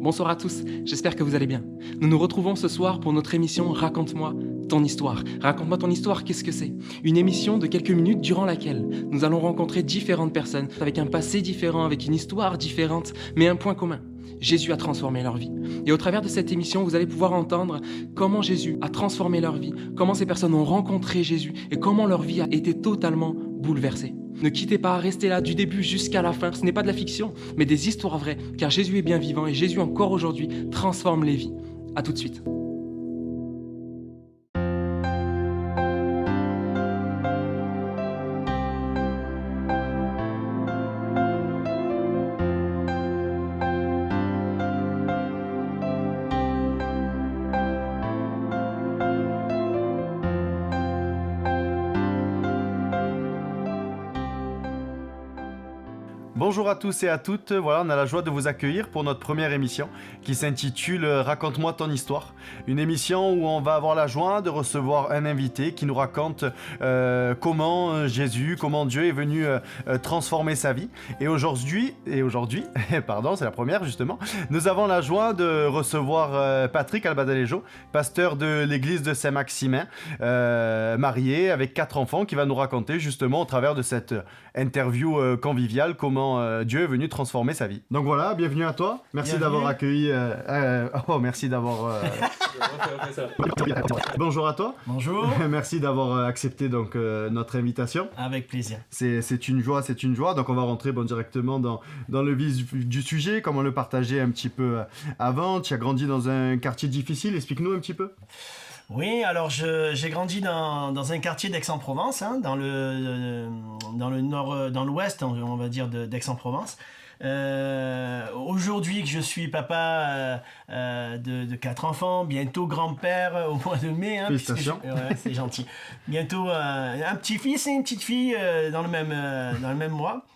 Bonsoir à tous, j'espère que vous allez bien. Nous nous retrouvons ce soir pour notre émission Raconte-moi ton histoire. Raconte-moi ton histoire, qu'est-ce que c'est? Une émission de quelques minutes durant laquelle nous allons rencontrer différentes personnes avec un passé différent, avec une histoire différente, mais un point commun. Jésus a transformé leur vie. Et au travers de cette émission, vous allez pouvoir entendre comment Jésus a transformé leur vie, comment ces personnes ont rencontré Jésus et comment leur vie a été totalement bouleversée. Ne quittez pas, restez là du début jusqu'à la fin. Ce n'est pas de la fiction, mais des histoires vraies, car Jésus est bien vivant et Jésus encore aujourd'hui transforme les vies. À tout de suite. Bonjour à tous et à toutes, voilà, on a la joie de vous accueillir pour notre première émission qui s'intitule Raconte-moi ton histoire. Une émission où on va avoir la joie de recevoir un invité qui nous raconte comment Jésus, comment Dieu est venu transformer sa vie. Et aujourd'hui, pardon, c'est la première justement, nous avons la joie de recevoir Patrick Albadalejo, pasteur de l'église de Saint-Maximin, marié avec 4 enfants, qui va nous raconter justement au travers de cette interview conviviale comment Dieu est venu transformer sa vie. Donc voilà, bienvenue à toi. Merci d'avoir accueilli. Merci d'avoir. Bonjour à toi. Bonjour. Merci d'avoir accepté donc notre invitation. Avec plaisir. C'est une joie, c'est une joie. Donc on va rentrer directement dans le vif du sujet, comme on le partageait un petit peu avant. Tu as grandi dans un quartier difficile. Explique-nous un petit peu. Oui, alors j'ai grandi dans un quartier d'Aix-en-Provence, hein, dans le nord, dans l'ouest, on va dire, d'Aix-en-Provence. Aujourd'hui que je suis papa de 4 enfants, bientôt grand-père au mois de mai. Hein, félicitations. Ouais, c'est gentil. Bientôt un petit-fils et une petite-fille dans le même mois.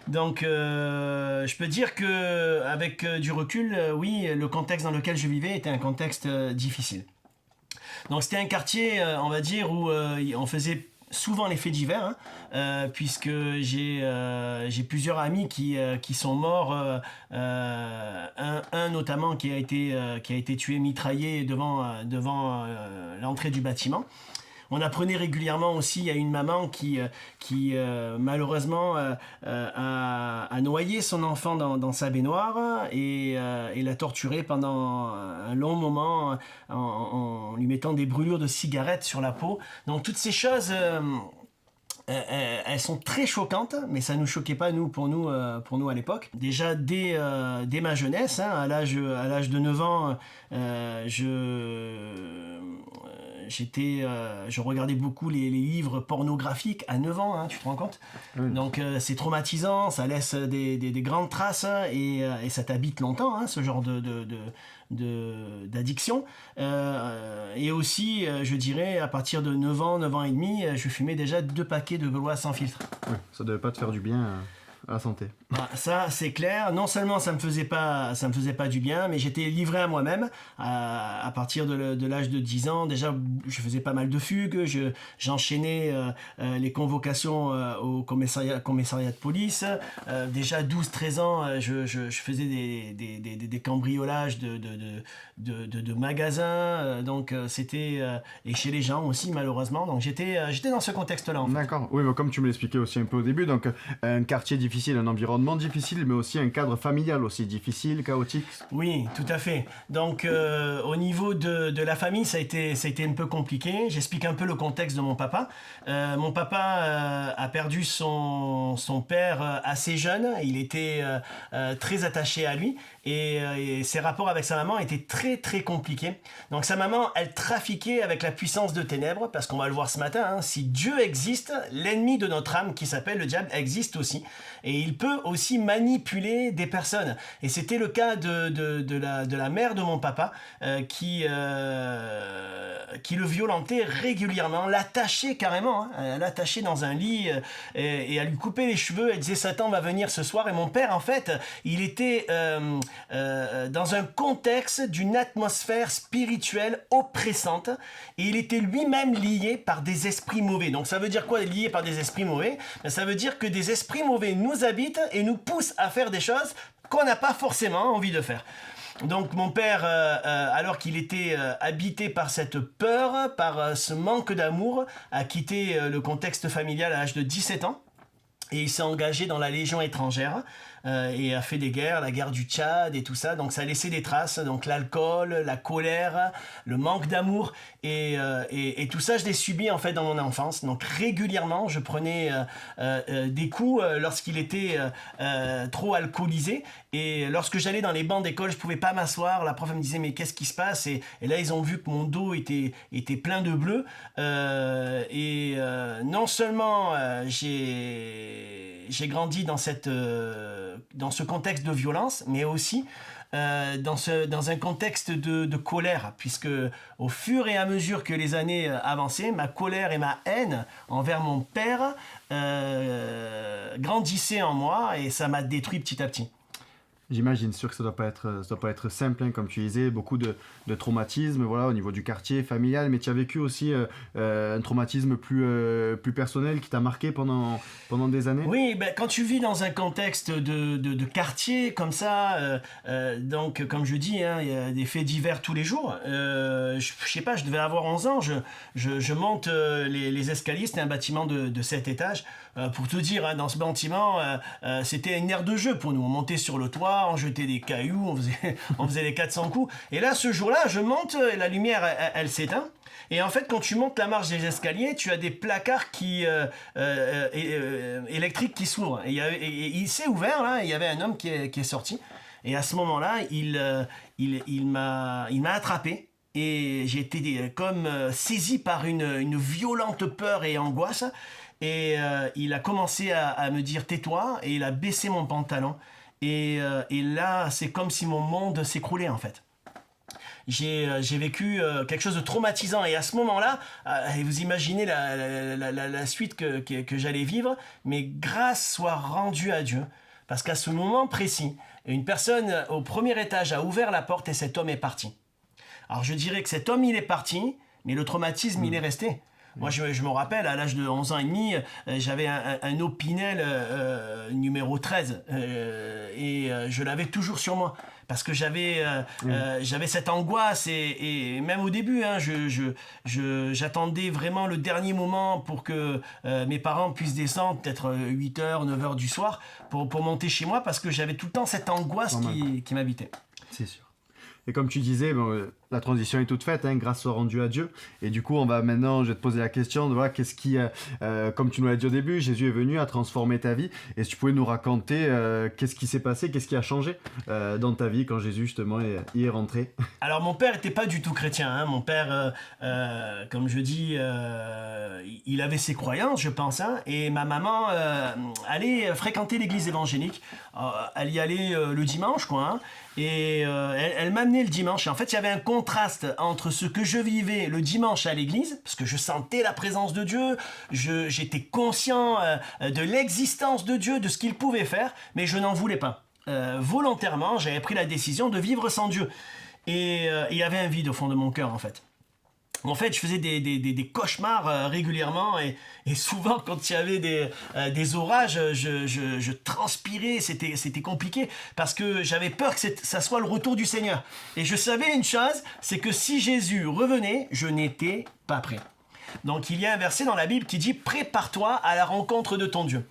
Donc, je peux dire que avec du recul, oui, le contexte dans lequel je vivais était un contexte difficile. Donc c'était un quartier, on va dire, où on faisait souvent les faits divers, hein, puisque j'ai plusieurs amis qui sont morts, un notamment qui a été tué, mitraillé devant l'entrée du bâtiment. On apprenait régulièrement aussi, il y a une maman qui malheureusement a noyé son enfant dans sa baignoire et l'a torturé pendant un long moment en lui mettant des brûlures de cigarettes sur la peau. Donc toutes ces choses, elles sont très choquantes, mais ça ne nous choquait pas pour nous à l'époque. Déjà dès ma jeunesse, hein, à l'âge de 9 ans, je regardais beaucoup les livres pornographiques à 9 ans, hein, tu te rends compte? Oui. Donc c'est traumatisant, ça laisse des grandes traces et ça t'habite longtemps, hein, ce genre d'addiction. Et aussi, je dirais, à partir de 9 ans et demi, je fumais déjà 2 paquets de Gauloise sans filtre. Oui, ça devait pas te faire du bien à la santé. Ah, ça, c'est clair. Non seulement ça me faisait pas du bien, mais j'étais livré à moi-même. À partir de l'âge de 10 ans, déjà, je faisais pas mal de fugues. J'enchaînais les convocations au commissariat de police. Déjà 12-13 ans, je faisais des cambriolages de magasins. Donc c'était et chez les gens aussi, malheureusement. Donc j'étais dans ce contexte-là. En fait. D'accord. Oui, mais comme tu me l'expliquais aussi un peu au début, donc un quartier difficile, un environnement difficile, mais aussi un cadre familial aussi difficile, chaotique. Oui, tout à fait. Donc, au niveau de la famille, ça a été un peu compliqué. J'explique un peu le contexte de mon papa. Mon papa a perdu son père assez jeune. Il était très attaché à lui et ses rapports avec sa maman étaient très très compliqués. Donc sa maman, elle trafiquait avec la puissance de ténèbres, parce qu'on va le voir ce matin, hein, si Dieu existe, l'ennemi de notre âme qui s'appelle le diable existe aussi. Et il peut aussi manipuler des personnes. Et c'était le cas de la mère de mon papa qui le violentait régulièrement, l'attachait carrément, hein, l'attachait dans un lit et à lui couper les cheveux. Elle disait Satan va venir ce soir. Et mon père, en fait, il était dans un contexte d'une atmosphère spirituelle oppressante et il était lui-même lié par des esprits mauvais. Donc ça veut dire quoi, lié par des esprits mauvais? Ça veut dire que des esprits mauvais nous habitent et nous poussent à faire des choses qu'on n'a pas forcément envie de faire. Donc mon père, alors qu'il était habité par cette peur, par ce manque d'amour, a quitté le contexte familial à l'âge de 17 ans. Et il s'est engagé dans la Légion étrangère et a fait des guerres, la guerre du Tchad et tout ça. Donc ça a laissé des traces, donc l'alcool, la colère, le manque d'amour. Et tout ça, je l'ai subi en fait dans mon enfance. Donc régulièrement, je prenais des coups lorsqu'il était trop alcoolisé. Et lorsque j'allais dans les bancs d'école, je pouvais pas m'asseoir. La prof me disait mais qu'est-ce qui se passe et là ils ont vu que mon dos était plein de bleu. Non seulement j'ai grandi dans ce contexte de violence, mais aussi dans un contexte de colère, puisque au fur et à mesure que les années avançaient, ma colère et ma haine envers mon père grandissaient en moi et ça m'a détruit petit à petit. J'imagine sûr que ça doit pas être simple, hein, comme tu disais, beaucoup de traumatismes, voilà, au niveau du quartier, familial, mais tu as vécu aussi un traumatisme plus personnel qui t'a marqué pendant des années? Oui, ben, quand tu vis dans un contexte de quartier comme ça, donc comme je dis, hein, il y a des faits divers tous les jours. Je sais pas, je devais avoir 11 ans, je monte les escaliers, c'était un bâtiment de 7 étages. Pour te dire, hein, dans ce bâtiment, c'était une aire de jeu pour nous. On montait sur le toit, on jetait des cailloux, on faisait les 400 coups. Et là, ce jour-là, je monte, la lumière, elle s'éteint. Et en fait, quand tu montes la marche des escaliers, tu as des placards électriques qui s'ouvrent. Et il s'est ouvert, là, et il y avait un homme qui est sorti. Et à ce moment-là, il m'a attrapé. Et j'ai été comme saisi par une violente peur et angoisse. Et il a commencé à me dire tais-toi, et il a baissé mon pantalon. Et là, c'est comme si mon monde s'écroulait en fait. J'ai vécu quelque chose de traumatisant. Et à ce moment-là, vous imaginez la suite que j'allais vivre, mais grâce soit rendue à Dieu. Parce qu'à ce moment précis, une personne au premier étage a ouvert la porte et cet homme est parti. Alors je dirais que cet homme, il est parti, mais le traumatisme, il est resté. Moi, je me rappelle, à l'âge de 11 ans et demi, j'avais un Opinel numéro 13 et je l'avais toujours sur moi parce que j'avais cette angoisse et même au début, hein, j'attendais vraiment le dernier moment pour que mes parents puissent descendre, peut-être 8h, 9h du soir, pour monter chez moi parce que j'avais tout le temps cette angoisse qui m'habitait. C'est sûr. Et comme tu disais, la transition est toute faite, hein, grâce soit rendue à Dieu. Et du coup, je vais te poser la question de voilà, qu'est-ce qui, comme tu nous l'as dit au début, Jésus est venu à transformer ta vie. Et si tu pouvais nous raconter qu'est-ce qui s'est passé, qu'est-ce qui a changé dans ta vie quand Jésus justement y est rentré? Alors mon père n'était pas du tout chrétien, hein. Mon père, comme je dis, il avait ses croyances, je pense, hein. Et ma maman allait fréquenter l'église évangélique. Elle y allait le dimanche, quoi, hein. Et elle m'amenait le dimanche. Et en fait, il y avait un contraste entre ce que je vivais le dimanche à l'église, parce que je sentais la présence de Dieu, j'étais conscient de l'existence de Dieu, de ce qu'il pouvait faire, mais je n'en voulais pas. Volontairement, j'avais pris la décision de vivre sans Dieu. Et il y avait un vide au fond de mon cœur, en fait. En fait, je faisais des cauchemars régulièrement et souvent quand il y avait des orages, je transpirais, c'était compliqué parce que j'avais peur que ça soit le retour du Seigneur. Et je savais une chose, c'est que si Jésus revenait, je n'étais pas prêt. Donc il y a un verset dans la Bible qui dit « Prépare-toi à la rencontre de ton Dieu ».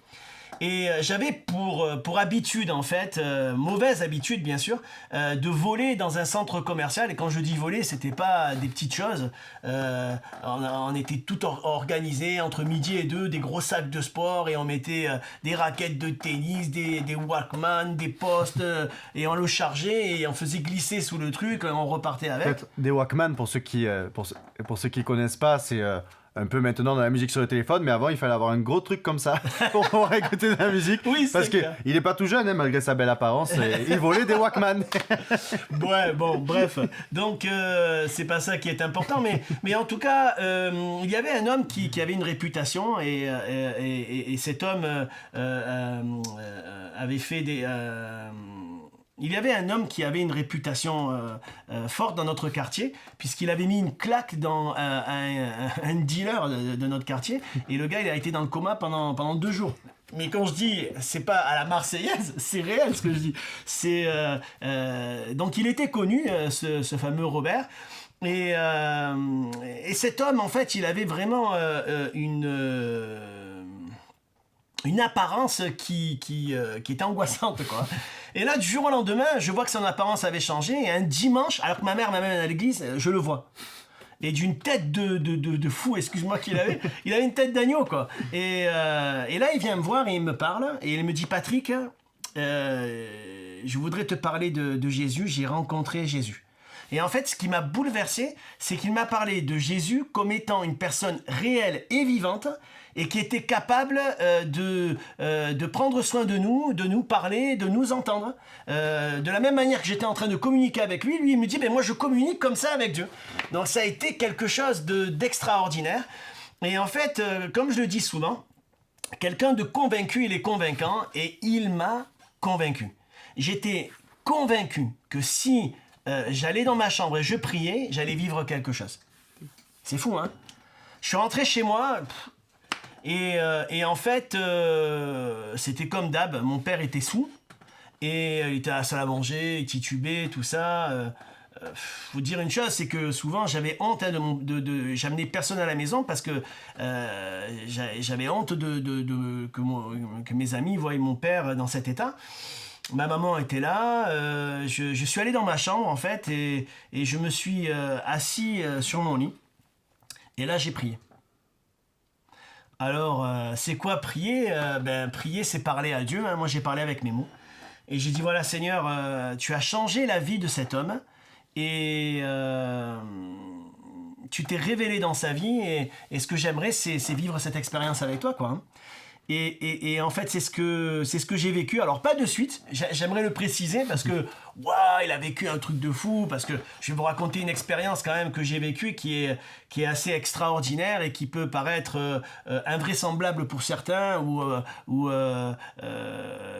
Et j'avais pour habitude, en fait, mauvaise habitude bien sûr, de voler dans un centre commercial. Et quand je dis voler, c'était pas des petites choses. On était tout organisé entre midi et 2, des gros sacs de sport et on mettait des raquettes de tennis, des Walkman, des postes et on le chargeait et on faisait glisser sous le truc, on repartait avec. En fait, des Walkman, pour ceux qui connaissent pas, c'est un peu maintenant dans la musique sur le téléphone, mais avant il fallait avoir un gros truc comme ça pour pouvoir écouter de la musique. Oui, parce qu'il n'est pas tout jeune, hein, malgré sa belle apparence, il volait des Walkman. Ouais, bon, bref. Donc c'est pas ça qui est important, mais en tout cas, il y avait un homme qui avait une réputation et cet homme avait fait des... Il y avait un homme qui avait une réputation forte dans notre quartier, puisqu'il avait mis une claque dans un dealer de notre quartier, et le gars, il a été dans le coma pendant 2 jours. mais quand je dis, c'est pas à la Marseillaise, c'est réel ce que je dis. Donc il était connu, ce fameux Robert. Et cet homme, en fait, il avait vraiment une apparence qui était angoissante, quoi. Et là, du jour au lendemain, je vois que son apparence avait changé. Et un dimanche, alors que ma mère m'amène à l'église, je le vois. Et d'une tête de fou, excuse-moi qu'il avait, il avait une tête d'agneau, quoi. Et là, il vient me voir et il me parle. Et il me dit, Patrick, je voudrais te parler de Jésus, j'ai rencontré Jésus. Et en fait, ce qui m'a bouleversé, c'est qu'il m'a parlé de Jésus comme étant une personne réelle et vivante et qui était capable de prendre soin de nous parler, de nous entendre. De la même manière que j'étais en train de communiquer avec lui, lui il me dit, moi je communique comme ça avec Dieu. Donc ça a été quelque chose d'extraordinaire. Et en fait, comme je le dis souvent, quelqu'un de convaincu, il est convaincant et il m'a convaincu. J'étais convaincu que si j'allais dans ma chambre et je priais, j'allais vivre quelque chose. C'est fou, hein? Je suis rentré chez moi et en fait, c'était comme d'hab. Mon père était saoul et il était à la salle à manger, il titubait, tout ça. Vous dire une chose, c'est que souvent j'avais honte j'amenais personne à la maison parce que j'avais honte que mes amis voient mon père dans cet état. Ma maman était là, je suis allé dans ma chambre en fait et je me suis assis sur mon lit et là j'ai prié. Alors c'est quoi prier? Prier c'est parler à Dieu, hein. Moi j'ai parlé avec mes mots et j'ai dit voilà Seigneur, tu as changé la vie de cet homme et tu t'es révélé dans sa vie et ce que j'aimerais c'est vivre cette expérience avec toi, quoi, hein. Et en fait, c'est ce que j'ai vécu. Alors, pas de suite, j'aimerais le préciser parce que, waouh, il a vécu un truc de fou. Parce que je vais vous raconter une expérience quand même que j'ai vécue qui est assez extraordinaire et qui peut paraître invraisemblable pour certains ou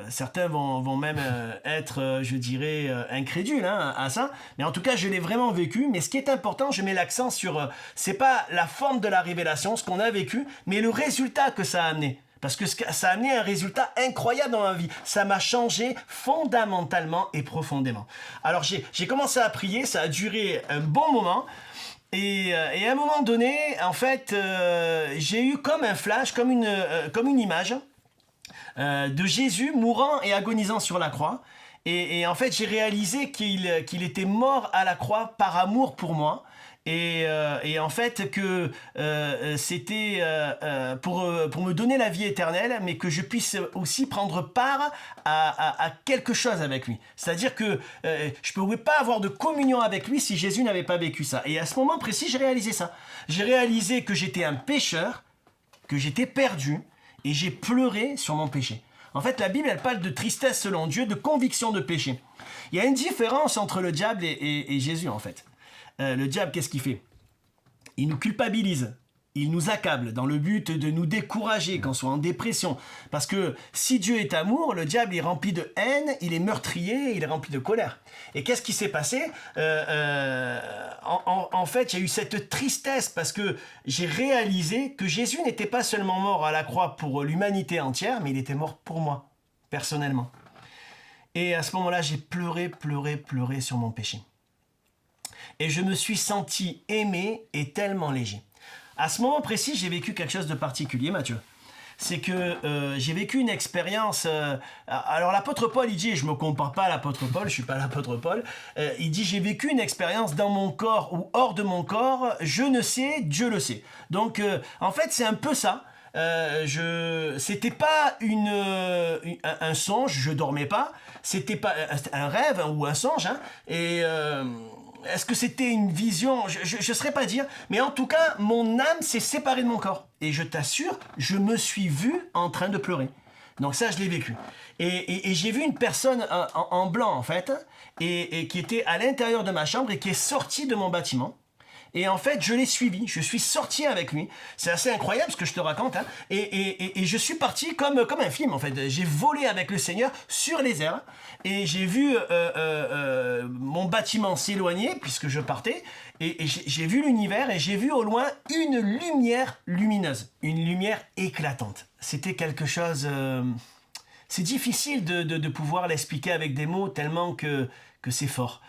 certains vont même être, je dirais, incrédules, hein, à ça. Mais en tout cas, je l'ai vraiment vécu. Mais ce qui est important, je mets l'accent sur, c'est pas la forme de la révélation, ce qu'on a vécu, mais le résultat que ça a amené. Parce que ça a amené un résultat incroyable dans ma vie. Ça m'a changé fondamentalement et profondément. Alors j'ai commencé à prier, ça a duré un bon moment. Et à un moment donné, en fait, j'ai eu comme un flash, comme une image de Jésus mourant et agonisant sur la croix. Et en fait, j'ai réalisé qu'il était mort à la croix par amour pour moi. Et en fait que c'était pour me donner la vie éternelle, mais que je puisse aussi prendre part à quelque chose avec lui. C'est-à-dire que je ne pouvais pas avoir de communion avec lui si Jésus n'avait pas vécu ça. Et à ce moment précis, j'ai réalisé ça. J'ai réalisé que j'étais un pécheur, que j'étais perdu, et j'ai pleuré sur mon péché. En fait, la Bible, elle parle de tristesse selon Dieu, de conviction de péché. Il y a une différence entre le diable et Jésus, en fait. Le diable, qu'est-ce qu'il fait? Il nous culpabilise, il nous accable dans le but de nous décourager quand on soit en dépression. Parce que si Dieu est amour, le diable est rempli de haine, il est meurtrier, il est rempli de colère. Et qu'est-ce qui s'est passé? En fait, il y a eu cette tristesse parce que j'ai réalisé que Jésus n'était pas seulement mort à la croix pour l'humanité entière, mais il était mort pour moi, personnellement. Et à ce moment-là, j'ai pleuré sur mon péché. Et je me suis senti aimé et tellement léger. À ce moment précis, j'ai vécu quelque chose de particulier, Mathieu. C'est que j'ai vécu une expérience... alors l'apôtre Paul, il dit, et je ne me compare pas à l'apôtre Paul, je ne suis pas l'apôtre Paul, il dit, j'ai vécu une expérience dans mon corps ou hors de mon corps, je ne sais, Dieu le sait. Donc en fait, c'est un peu ça. C'était pas un songe, je dormais pas, c'était pas un rêve ou un songe, hein, et... est-ce que c'était une vision? Je ne saurais pas dire. Mais en tout cas, mon âme s'est séparée de mon corps. Et je t'assure, je me suis vu en train de pleurer. Donc ça, je l'ai vécu. Et j'ai vu une personne en blanc, en fait, et qui était à l'intérieur de ma chambre et qui est sortie de mon bâtiment. Et en fait, je l'ai suivi, je suis sorti avec lui. C'est assez incroyable ce que je te raconte. Hein. Et je suis parti comme un film, en fait. J'ai volé avec le Seigneur sur les airs. Et j'ai vu mon bâtiment s'éloigner, puisque je partais. Et j'ai vu l'univers et j'ai vu au loin une lumière lumineuse. Une lumière éclatante. C'était quelque chose... c'est difficile de pouvoir l'expliquer avec des mots, tellement que c'est fort.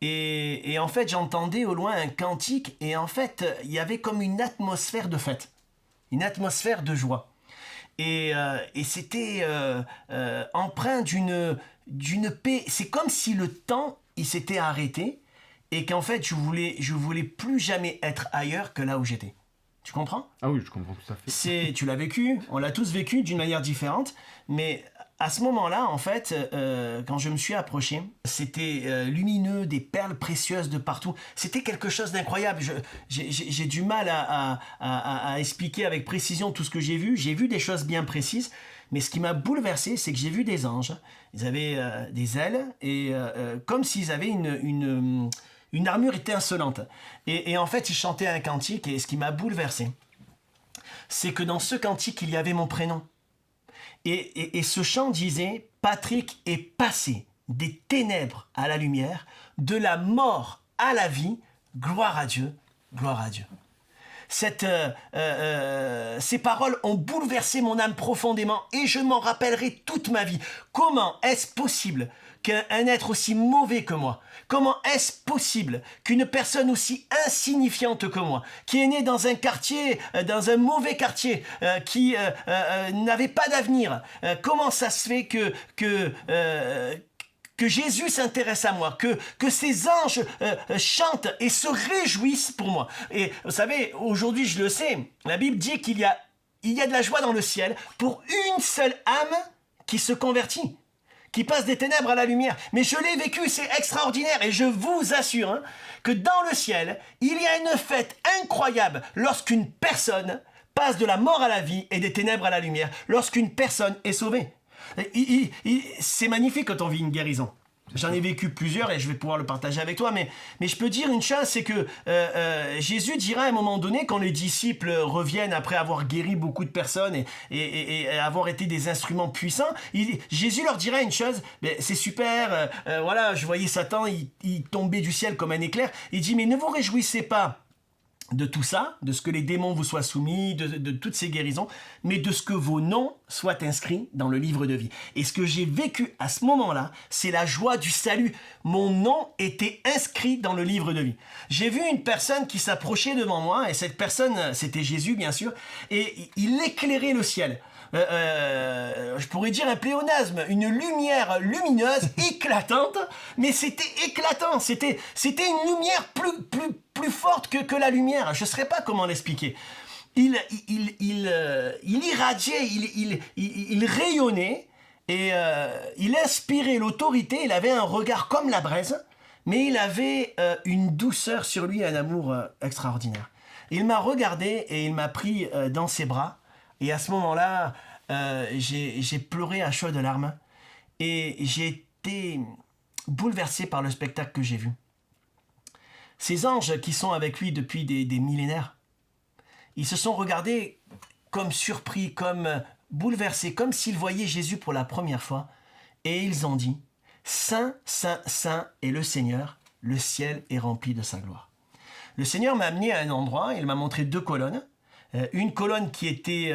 Et en fait, j'entendais au loin un cantique, et en fait, il y avait comme une atmosphère de fête, une atmosphère de joie. Et c'était empreint d'une paix. C'est comme si le temps, il s'était arrêté, et qu'en fait, je voulais plus jamais être ailleurs que là où j'étais. Tu comprends ? Ah oui, je comprends tout à fait. Tu l'as vécu, on l'a tous vécu d'une manière différente, mais à ce moment-là, en fait, quand je me suis approché, c'était lumineux, des perles précieuses de partout. C'était quelque chose d'incroyable. J'ai du mal à expliquer avec précision tout ce que j'ai vu. J'ai vu des choses bien précises, mais ce qui m'a bouleversé, c'est que j'ai vu des anges. Ils avaient des ailes, et comme s'ils avaient une armure étincelante. Et en fait, ils chantaient un cantique, et ce qui m'a bouleversé, c'est que dans ce cantique, il y avait mon prénom. Et ce chant disait « Patrick est passé des ténèbres à la lumière, de la mort à la vie, gloire à Dieu, gloire à Dieu ». Ces paroles ont bouleversé mon âme profondément, et je m'en rappellerai toute ma vie. Comment est-ce possible qu'un être aussi mauvais que moi, comment est-ce possible qu'une personne aussi insignifiante que moi, qui est née dans un quartier, dans un mauvais quartier, qui n'avait pas d'avenir, comment ça se fait que Jésus s'intéresse à moi, que ces anges chantent et se réjouissent pour moi. Et vous savez, aujourd'hui je le sais, la Bible dit qu'il y a de la joie dans le ciel pour une seule âme qui se convertit, qui passe des ténèbres à la lumière. Mais je l'ai vécu, c'est extraordinaire, et je vous assure que dans le ciel, il y a une fête incroyable lorsqu'une personne passe de la mort à la vie et des ténèbres à la lumière, lorsqu'une personne est sauvée. C'est magnifique quand on vit une guérison. J'en ai vécu plusieurs et je vais pouvoir le partager avec toi, mais je peux dire une chose, c'est que Jésus dira à un moment donné, quand les disciples reviennent après avoir guéri beaucoup de personnes et avoir été des instruments puissants, Jésus leur dira une chose, c'est super, voilà, je voyais Satan, il tombait du ciel comme un éclair, il dit, mais ne vous réjouissez pas de tout ça, de ce que les démons vous soient soumis, de toutes ces guérisons, mais de ce que vos noms soient inscrits dans le livre de vie. Et ce que j'ai vécu à ce moment-là, c'est la joie du salut. Mon nom était inscrit dans le livre de vie. J'ai vu une personne qui s'approchait devant moi, et cette personne, c'était Jésus, bien sûr, et il éclairait le ciel. Je pourrais dire un pléonasme, une lumière lumineuse, éclatante, mais c'était éclatant, c'était une lumière plus forte que la lumière, je ne saurais pas comment l'expliquer. Il irradiait, il rayonnait, et il inspirait l'autorité, il avait un regard comme la braise, mais il avait une douceur sur lui, un amour extraordinaire. Il m'a regardé et il m'a pris dans ses bras, et à ce moment-là, j'ai pleuré à chaudes larmes et j'ai été bouleversé par le spectacle que j'ai vu. Ces anges qui sont avec lui depuis des millénaires, ils se sont regardés comme surpris, comme bouleversés, comme s'ils voyaient Jésus pour la première fois, et ils ont dit « Saint, Saint, Saint est le Seigneur, le ciel est rempli de sa gloire ». Le Seigneur m'a amené à un endroit, il m'a montré 2 colonnes. Une colonne qui était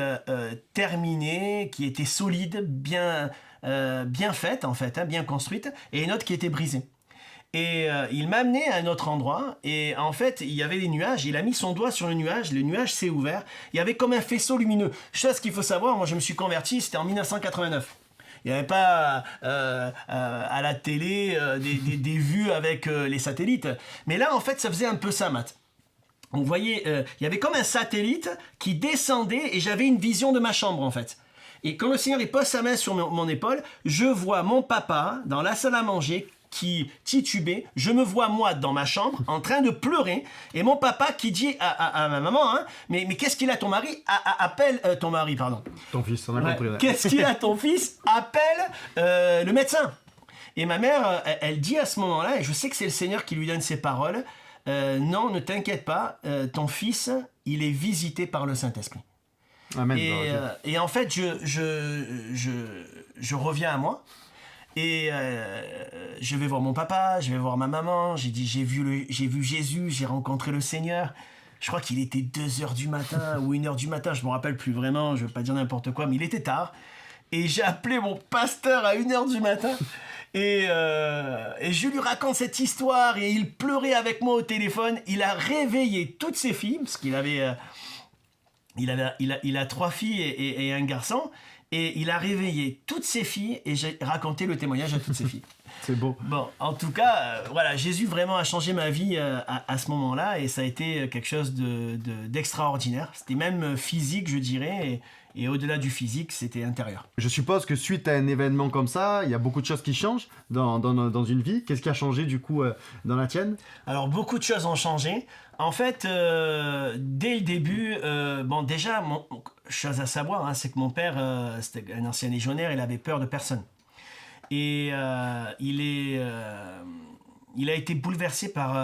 terminée, qui était solide, bien faite en fait, bien construite, et une autre qui était brisée. Et il m'a amené à un autre endroit, et en fait, il y avait des nuages, il a mis son doigt sur le nuage s'est ouvert, il y avait comme un faisceau lumineux. Chose qu'il faut savoir, moi je me suis converti, c'était en 1989. Il n'y avait pas à la télé des vues avec les satellites. Mais là, en fait, ça faisait un peu ça, Matt. On voyait, il y avait comme un satellite qui descendait et j'avais une vision de ma chambre en fait. Et quand le Seigneur il pose sa main sur mon épaule, je vois mon papa dans la salle à manger qui titubait, je me vois moi dans ma chambre en train de pleurer et mon papa qui dit à ma maman, hein, mais qu'est-ce qu'il a ton mari, appelle ton mari, pardon. Ton fils, on a compris. Qu'est-ce qu'il a ton fils, appelle le médecin. Et ma mère, elle dit à ce moment-là, et je sais que c'est le Seigneur qui lui donne ces paroles, non, ne t'inquiète pas, ton fils, il est visité par le Saint-Esprit. Amen. Et en fait, je reviens à moi. Et je vais voir mon papa, je vais voir ma maman, j'ai dit j'ai vu Jésus, j'ai rencontré le Seigneur. Je crois qu'il était 2h du matin ou 1h du matin, je me rappelle plus vraiment, je veux pas dire n'importe quoi, mais il était tard. Et j'ai appelé mon pasteur à 1h du matin et je lui raconte cette histoire et il pleurait avec moi au téléphone. Il a réveillé toutes ses filles, parce qu'il avait, il a 3 filles et un garçon. Et il a réveillé toutes ses filles et j'ai raconté le témoignage à toutes ses filles. C'est beau. Bon, en tout cas, voilà, Jésus vraiment a changé ma vie à ce moment-là et ça a été quelque chose d'extraordinaire. C'était même physique, je dirais, et au-delà du physique, c'était intérieur. Je suppose que suite à un événement comme ça, il y a beaucoup de choses qui changent dans une vie. Qu'est-ce qui a changé du coup dans la tienne? Alors, beaucoup de choses ont changé. En fait, dès le début, bon, déjà, chose à savoir, hein, c'est que mon père, c'était un ancien légionnaire, il avait peur de personne. Et il a été bouleversé par...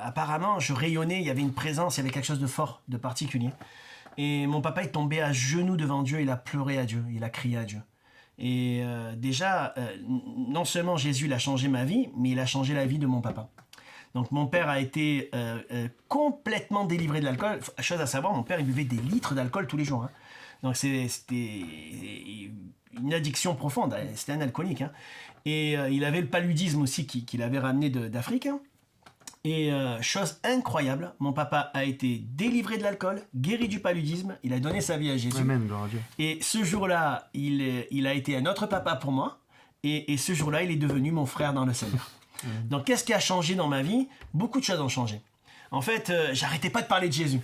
apparemment, je rayonnais, il y avait une présence, il y avait quelque chose de fort, de particulier. Et mon papa est tombé à genoux devant Dieu, il a pleuré à Dieu, il a crié à Dieu. Et déjà, non seulement Jésus il a changé ma vie, mais il a changé la vie de mon papa. Donc mon père a été complètement délivré de l'alcool. Chose à savoir, mon père il buvait des litres d'alcool tous les jours. Hein. Donc c'était une addiction profonde, c'était un alcoolique. Hein. Et il avait le paludisme aussi qu'il avait ramené d'Afrique. Hein. Et chose incroyable, mon papa a été délivré de l'alcool, guéri du paludisme, il a donné sa vie à Jésus. Amen, gloire à Dieu. Et ce jour-là, il a été un autre papa pour moi. Et ce jour-là, il est devenu mon frère dans le Seigneur. Donc, qu'est-ce qui a changé dans ma vie? Beaucoup de choses ont changé. En fait, j'arrêtais pas de parler de Jésus.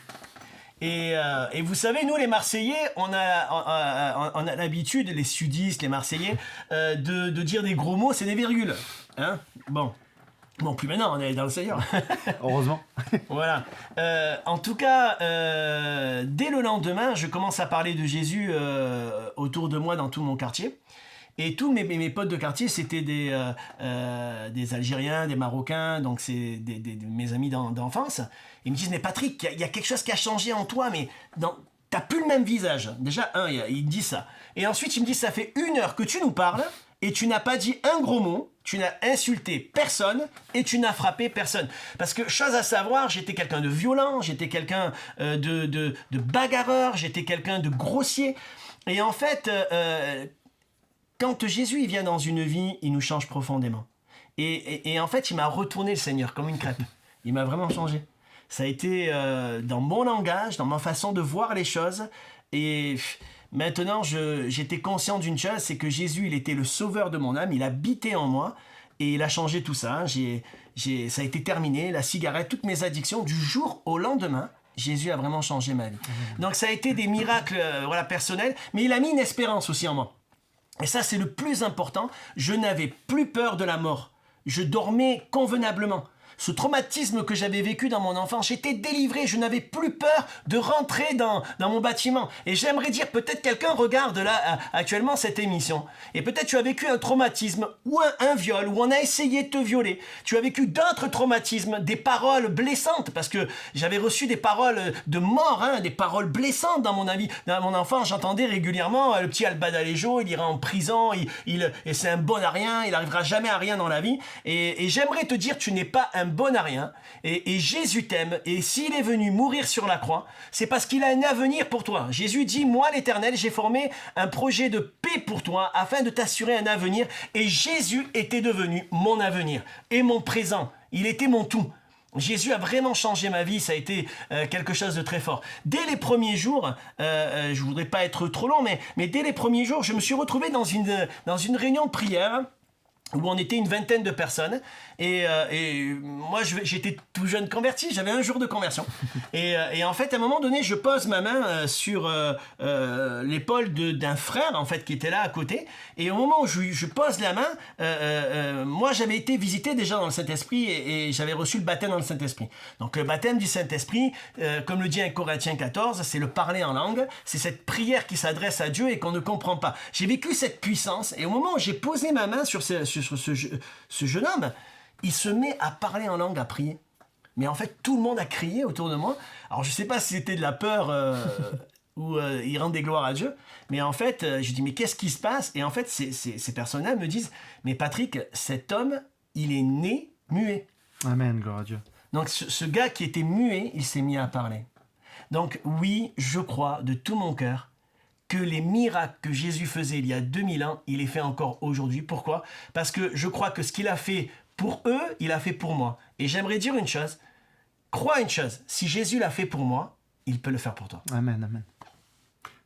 Et vous savez, nous, les Marseillais, on a l'habitude, les sudistes, les Marseillais, de dire des gros mots, c'est des virgules. Hein? Bon, plus maintenant, on est dans le Seigneur. Heureusement. Voilà. En tout cas, dès le lendemain, je commence à parler de Jésus autour de moi dans tout mon quartier. Et tous mes potes de quartier, c'était des Algériens, des Marocains, donc c'est mes amis d'enfance. Ils me disent, mais Patrick, il y a quelque chose qui a changé en toi, mais t'as plus le même visage. Déjà, ils me disent ça. Et ensuite, ils me disent, ça fait 1 heure que tu nous parles, et tu n'as pas dit un gros mot, tu n'as insulté personne, et tu n'as frappé personne. Parce que, chose à savoir, j'étais quelqu'un de violent, j'étais quelqu'un de bagarreur, j'étais quelqu'un de grossier. Et en fait... quand Jésus il vient dans une vie, il nous change profondément. Et en fait, il m'a retourné le Seigneur comme une crêpe. Il m'a vraiment changé. Ça a été dans mon langage, dans ma façon de voir les choses. Et maintenant, j'étais conscient d'une chose, c'est que Jésus, il était le sauveur de mon âme, il habitait en moi. Et il a changé tout ça. Ça a été terminé, la cigarette, toutes mes addictions, du jour au lendemain. Jésus a vraiment changé ma vie. Donc ça a été des miracles personnels, mais il a mis une espérance aussi en moi. Et ça, c'est le plus important. Je n'avais plus peur de la mort. Je dormais convenablement. Ce traumatisme que j'avais vécu dans mon enfance, j'étais délivré. Je n'avais plus peur de rentrer dans mon bâtiment. Et j'aimerais dire, peut-être quelqu'un regarde là actuellement cette émission. Et peut-être tu as vécu un traumatisme ou un viol, ou on a essayé de te violer. Tu as vécu d'autres traumatismes, des paroles blessantes, parce que j'avais reçu des paroles de mort, hein, des paroles blessantes dans mon avis. Dans mon enfance, j'entendais régulièrement le petit Alba d'Aléjo, il ira en prison, et c'est un bon à rien, il n'arrivera jamais à rien dans la vie. Et j'aimerais te dire, tu n'es pas un bon à rien, et Jésus t'aime, et s'il est venu mourir sur la croix, c'est parce qu'il a un avenir pour toi. Jésus dit, moi l'Éternel, j'ai formé un projet de paix pour toi, afin de t'assurer un avenir, et Jésus était devenu mon avenir, et mon présent, il était mon tout. Jésus a vraiment changé ma vie, ça a été quelque chose de très fort. Dès les premiers jours, je voudrais pas être trop long, mais dès les premiers jours, je me suis retrouvé dans une réunion de prière, où on était une vingtaine de personnes, et moi j'étais tout jeune converti, j'avais 1 jour de conversion, et en fait à un moment donné je pose ma main sur l'épaule d'un frère en fait qui était là à côté, et au moment où je pose la main, moi j'avais été visité déjà dans le Saint-Esprit, et j'avais reçu le baptême dans le Saint-Esprit. Donc le baptême du Saint-Esprit, comme le dit 1 Corinthiens 14, c'est le parler en langue, c'est cette prière qui s'adresse à Dieu et qu'on ne comprend pas. J'ai vécu cette puissance, et au moment où j'ai posé ma main sur ce jeune homme, il se met à parler en langue, à prier. Mais en fait, tout le monde a crié autour de moi. Alors, je ne sais pas si c'était de la peur ou ils rendent des gloires à Dieu. Mais en fait, je dis, mais qu'est-ce qui se passe? Et en fait, ces personnes-là me disent, mais Patrick, cet homme, il est né muet. Amen, gloire à Dieu. Donc, ce gars qui était muet, il s'est mis à parler. Donc, oui, je crois de tout mon cœur que les miracles que Jésus faisait il y a 2000 ans, il les fait encore aujourd'hui. Pourquoi? Parce que je crois que ce qu'il a fait pour eux, il a fait pour moi. Et j'aimerais dire une chose, crois une chose, si Jésus l'a fait pour moi, il peut le faire pour toi. Amen, amen.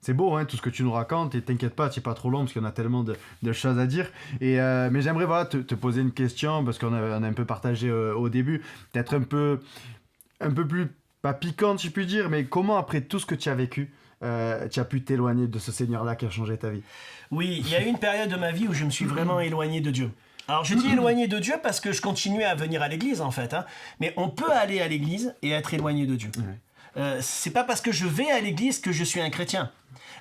C'est beau, hein, tout ce que tu nous racontes, et t'inquiète pas, tu n'es pas trop long, parce qu'il y en a tellement de choses à dire. Mais j'aimerais voilà, te poser une question, parce qu'on a un peu partagé au début, peut-être un peu plus, pas piquante, si je puis dire, mais comment, après tout ce que tu as vécu, tu as pu t'éloigner de ce Seigneur-là qui a changé ta vie? Oui, il y a eu une période de ma vie où je me suis vraiment éloigné de Dieu. Alors je dis éloigné de Dieu parce que je continuais à venir à l'église en fait, hein. Mais on peut aller à l'église et être éloigné de Dieu. C'est pas parce que je vais à l'église que je suis un chrétien.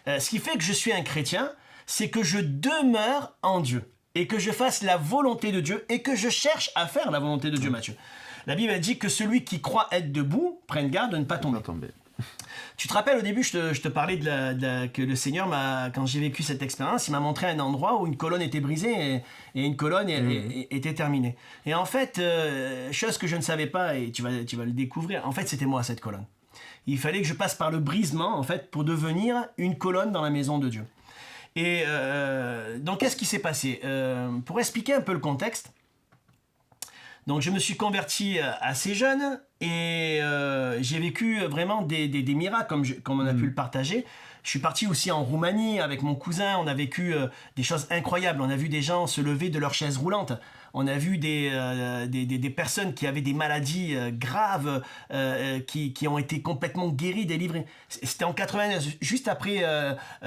Ce qui fait que je suis un chrétien, c'est que je demeure en Dieu et que je fasse la volonté de Dieu et que je cherche à faire la volonté de Dieu, Matthieu. La Bible dit que celui qui croit être debout prenne garde de ne pas tomber. Tu te rappelles au début, je te parlais que le Seigneur quand j'ai vécu cette expérience, il m'a montré un endroit où une colonne était brisée et une colonne était terminée. Et en fait, chose que je ne savais pas et tu vas le découvrir, en fait c'était moi cette colonne. Il fallait que je passe par le brisement en fait pour devenir une colonne dans la maison de Dieu. Et donc qu'est-ce qui s'est passé? Pour expliquer un peu le contexte, donc je me suis converti assez jeune et j'ai vécu vraiment des miracles comme on a pu le partager. Je suis parti aussi en Roumanie avec mon cousin, on a vécu des choses incroyables. On a vu des gens se lever de leur chaise roulante. On a vu des personnes qui avaient des maladies graves qui ont été complètement guéries, délivrées. C'était en 89, juste après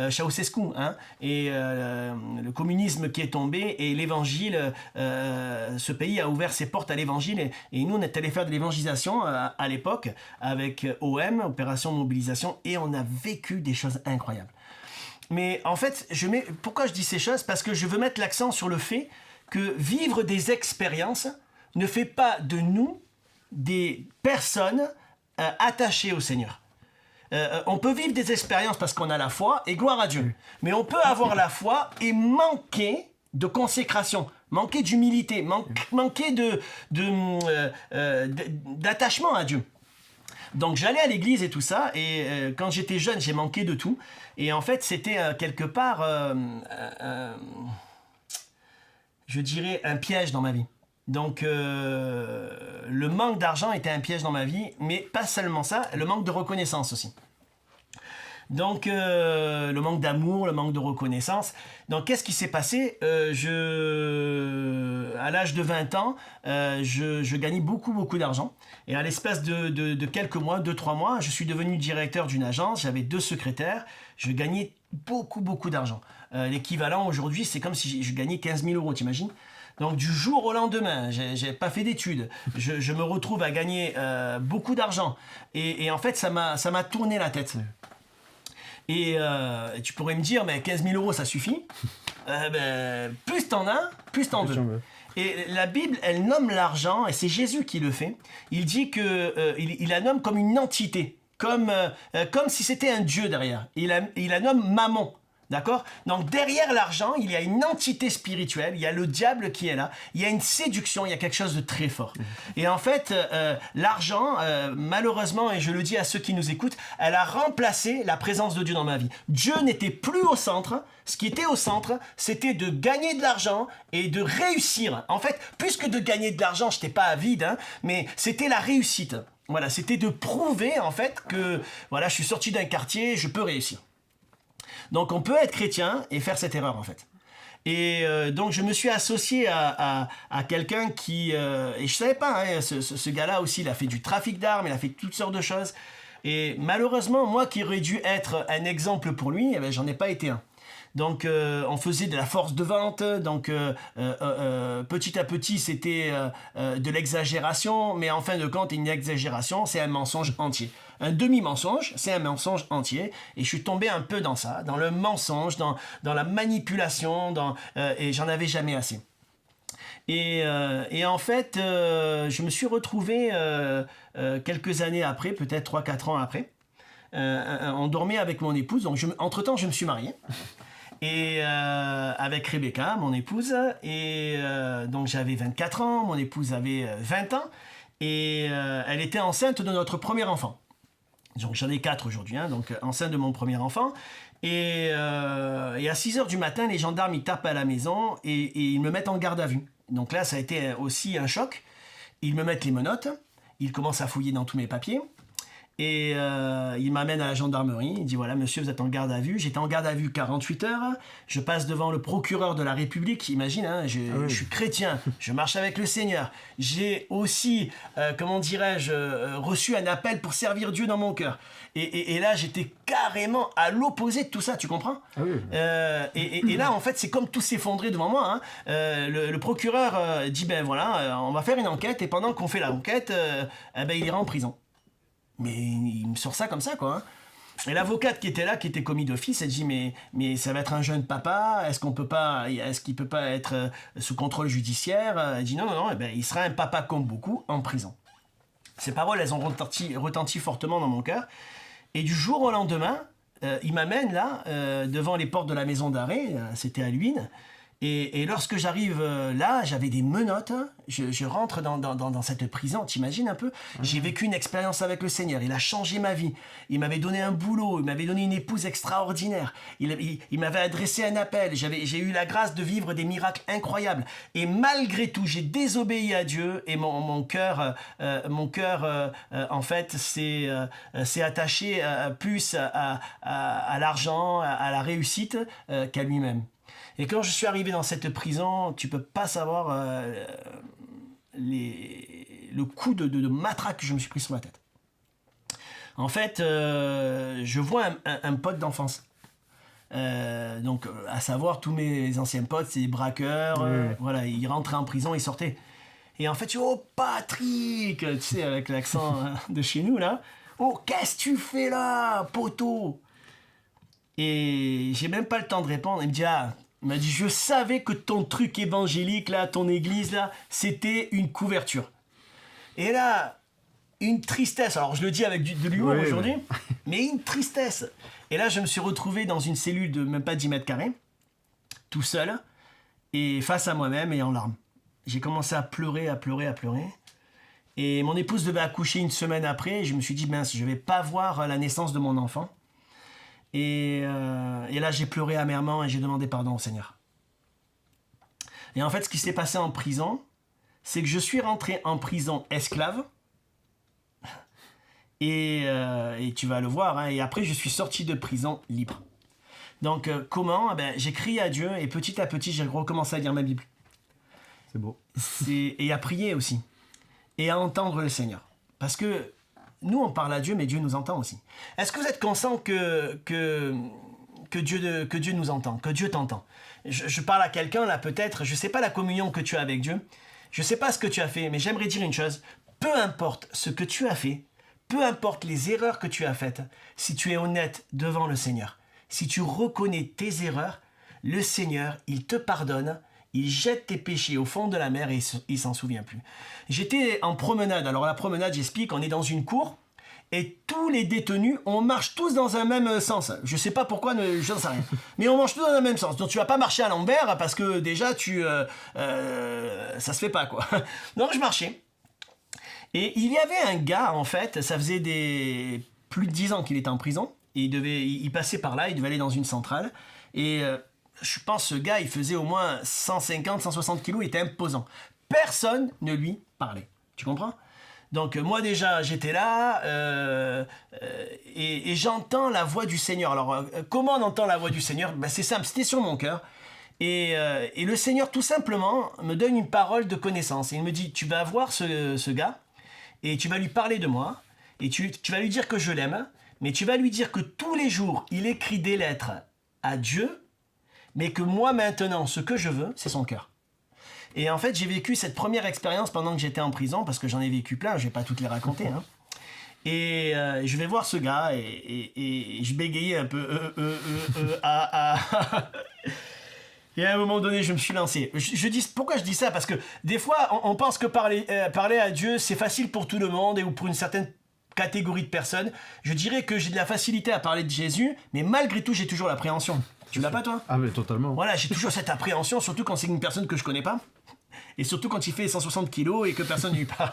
Ceausescu, hein, et le communisme qui est tombé et l'évangile, ce pays a ouvert ses portes à l'évangile et nous on est allé faire de l'évangélisation à l'époque avec OM, Opération de Mobilisation, et on a vécu des choses incroyables. Mais en fait, pourquoi je dis ces choses? Parce que je veux mettre l'accent sur le fait que vivre des expériences ne fait pas de nous des personnes attachées au Seigneur. On peut vivre des expériences parce qu'on a la foi, et gloire à Dieu. Mais on peut avoir la foi et manquer de consécration, manquer d'humilité, manquer d'attachement à Dieu. Donc j'allais à l'église et tout ça, et quand j'étais jeune, j'ai manqué de tout. Et en fait, c'était quelque part... je dirais un piège dans ma vie. Donc le manque d'argent était un piège dans ma vie, mais pas seulement ça, le manque de reconnaissance aussi. Donc le manque d'amour, le manque de reconnaissance. Donc qu'est-ce qui s'est passé? À l'âge de 20 ans, je gagnais beaucoup d'argent. Et à l'espace de quelques mois, 2-3 mois, je suis devenu directeur d'une agence, j'avais 2 secrétaires, je gagnais beaucoup d'argent. L'équivalent aujourd'hui, c'est comme si je gagnais 15 000 euros, t'imagines? Donc du jour au lendemain, j'ai pas fait d'études, je me retrouve à gagner beaucoup d'argent. Et en fait, ça m'a tourné la tête. Et tu pourrais me dire, mais 15 000 euros, ça suffit. Plus t'en as, plus t'en veux. Et la Bible, elle nomme l'argent, et c'est Jésus qui le fait. Il dit il la nomme comme une entité, comme si c'était un dieu derrière. Il la nomme Mammon. D'accord? Donc derrière l'argent, il y a une entité spirituelle, il y a le diable qui est là, il y a une séduction, il y a quelque chose de très fort. Et en fait, l'argent, malheureusement, et je le dis à ceux qui nous écoutent, elle a remplacé la présence de Dieu dans ma vie. Dieu n'était plus au centre. Ce qui était au centre, c'était de gagner de l'argent et de réussir. En fait, plus que de gagner de l'argent, je n'étais pas avide, hein, mais c'était la réussite. Voilà, c'était de prouver en fait que voilà, je suis sorti d'un quartier, je peux réussir. Donc on peut être chrétien et faire cette erreur en fait. Et donc je me suis associé à quelqu'un qui... et je savais pas, hein, ce gars-là aussi, il a fait du trafic d'armes, il a fait toutes sortes de choses. Et malheureusement, moi qui aurais dû être un exemple pour lui, eh ben, j'en ai pas été un. Donc on faisait de la force de vente, donc petit à petit c'était de l'exagération, mais en fin de compte une exagération c'est un mensonge entier. Un demi-mensonge c'est un mensonge entier, et je suis tombé un peu dans ça, dans le mensonge, dans la manipulation, et j'en avais jamais assez. Et en fait, je me suis retrouvé quelques années après, peut-être 3-4 ans après, on dormait avec mon épouse. Donc entre-temps, je me suis marié. Et avec Rebecca, mon épouse. Et donc j'avais 24 ans, mon épouse avait 20 ans. Et elle était enceinte de notre premier enfant. Donc j'en ai 4 aujourd'hui, hein, donc enceinte de mon premier enfant. Et à 6h du matin, les gendarmes ils tapent à la maison et ils me mettent en garde à vue. Donc là, ça a été aussi un choc. Ils me mettent les menottes, ils commencent à fouiller dans tous mes papiers. Et il m'amène à la gendarmerie, il dit voilà monsieur vous êtes en garde à vue, j'étais en garde à vue 48 heures, je passe devant le procureur de la République, imagine, hein, je suis chrétien, je marche avec le Seigneur, j'ai aussi, comment dirais-je, reçu un appel pour servir Dieu dans mon cœur. Et là j'étais carrément à l'opposé de tout ça, tu comprends? Et là en fait c'est comme tout s'effondrer devant moi, hein. Le procureur dit ben voilà, on va faire une enquête et pendant qu'on fait l'enquête, ben, il ira en prison. Mais il me sort ça comme ça, quoi. Hein. Et l'avocate qui était là, qui était commis d'office, elle dit mais ça va être un jeune papa, est-ce qu'il peut pas être sous contrôle judiciaire? Elle dit non, eh ben, il sera un papa comme beaucoup en prison. Ces paroles, elles ont retenti fortement dans mon cœur. Et du jour au lendemain, il m'amène là, devant les portes de la maison d'arrêt, c'était à Luynes. Et lorsque j'arrive là, j'avais des menottes, hein. Je rentre dans cette prison, t'imagines un peu? J'ai vécu une expérience avec le Seigneur, il a changé ma vie. Il m'avait donné un boulot, il m'avait donné une épouse extraordinaire. Il m'avait adressé un appel, j'ai eu la grâce de vivre des miracles incroyables. Et malgré tout, j'ai désobéi à Dieu et mon cœur, en fait, s'est attaché plus à l'argent, à la réussite qu'à lui-même. Et quand je suis arrivé dans cette prison, tu peux pas savoir le coup de matraque que je me suis pris sur la tête. En fait, je vois un pote d'enfance. Donc, à savoir, tous mes anciens potes, c'est des braqueurs. Voilà, ils rentraient en prison, ils sortaient. Et en fait, je dis, oh Patrick, tu sais, avec l'accent de chez nous, là. Oh, qu'est-ce que tu fais là, poteau? Et j'ai même pas le temps de répondre. Il me dit, il m'a dit, je savais que ton truc évangélique, là, ton église, là, c'était une couverture. Et là, une tristesse. Alors, je le dis avec de l'humour aujourd'hui, mais une tristesse. Et là, je me suis retrouvé dans une cellule de même pas 10 mètres carrés, tout seul, et face à moi-même et en larmes. J'ai commencé à pleurer. Et mon épouse devait accoucher une semaine après, et je me suis dit, mince, je vais pas voir la naissance de mon enfant. Et là, j'ai pleuré amèrement et j'ai demandé pardon au Seigneur. Et en fait, ce qui s'est passé en prison, c'est que je suis rentré en prison esclave. Et tu vas le voir. Hein, et après, je suis sorti de prison libre. Donc, comment? J'ai crié à Dieu et petit à petit, j'ai recommencé à lire ma Bible. C'est beau. Et à prier aussi. Et à entendre le Seigneur. Parce que nous, on parle à Dieu, mais Dieu nous entend aussi. Est-ce que vous êtes conscient que Dieu nous entend, que Dieu t'entend? Je parle à quelqu'un, là, peut-être, je ne sais pas la communion que tu as avec Dieu, je ne sais pas ce que tu as fait, mais j'aimerais dire une chose. Peu importe ce que tu as fait, peu importe les erreurs que tu as faites, si tu es honnête devant le Seigneur, si tu reconnais tes erreurs, le Seigneur, il te pardonne. Il jette tes péchés au fond de la mer et il s'en souvient plus. J'étais en promenade. Alors la promenade, j'explique, on est dans une cour et tous les détenus, on marche tous dans un même sens. Je sais pas pourquoi, je n'en sais rien. Mais on marche tous dans un même sens. Donc tu vas pas marcher à l'envers parce que déjà ça se fait pas quoi. Donc je marchais. Et il y avait un gars en fait, ça faisait plus de 10 ans qu'il était en prison. Et il passait par là, il devait aller dans une centrale. Et je pense que ce gars, il faisait au moins 150, 160 kilos, il était imposant. Personne ne lui parlait. Tu comprends? Donc moi déjà, j'étais là et j'entends la voix du Seigneur. Alors comment on entend la voix du Seigneur? C'est simple, c'était sur mon cœur. Et le Seigneur tout simplement me donne une parole de connaissance. Et il me dit, tu vas voir ce gars et tu vas lui parler de moi et tu vas lui dire que je l'aime, mais tu vas lui dire que tous les jours, il écrit des lettres à Dieu, mais que moi maintenant, ce que je veux, c'est son cœur. Et en fait, j'ai vécu cette première expérience pendant que j'étais en prison, parce que j'en ai vécu plein, je vais pas toutes les raconter. Hein. Et je vais voir ce gars, et je bégayais un peu, Et à un moment donné, je me suis lancé. Pourquoi je dis ça? Parce que des fois, on pense que parler à Dieu, c'est facile pour tout le monde ou pour une certaine catégorie de personnes. Je dirais que j'ai de la facilité à parler de Jésus, mais malgré tout, j'ai toujours l'appréhension. Tu l'as pas, toi? Ah mais totalement. Voilà, j'ai toujours cette appréhension, surtout quand c'est une personne que je connais pas. Et surtout quand il fait 160 kilos et que personne ne lui parle.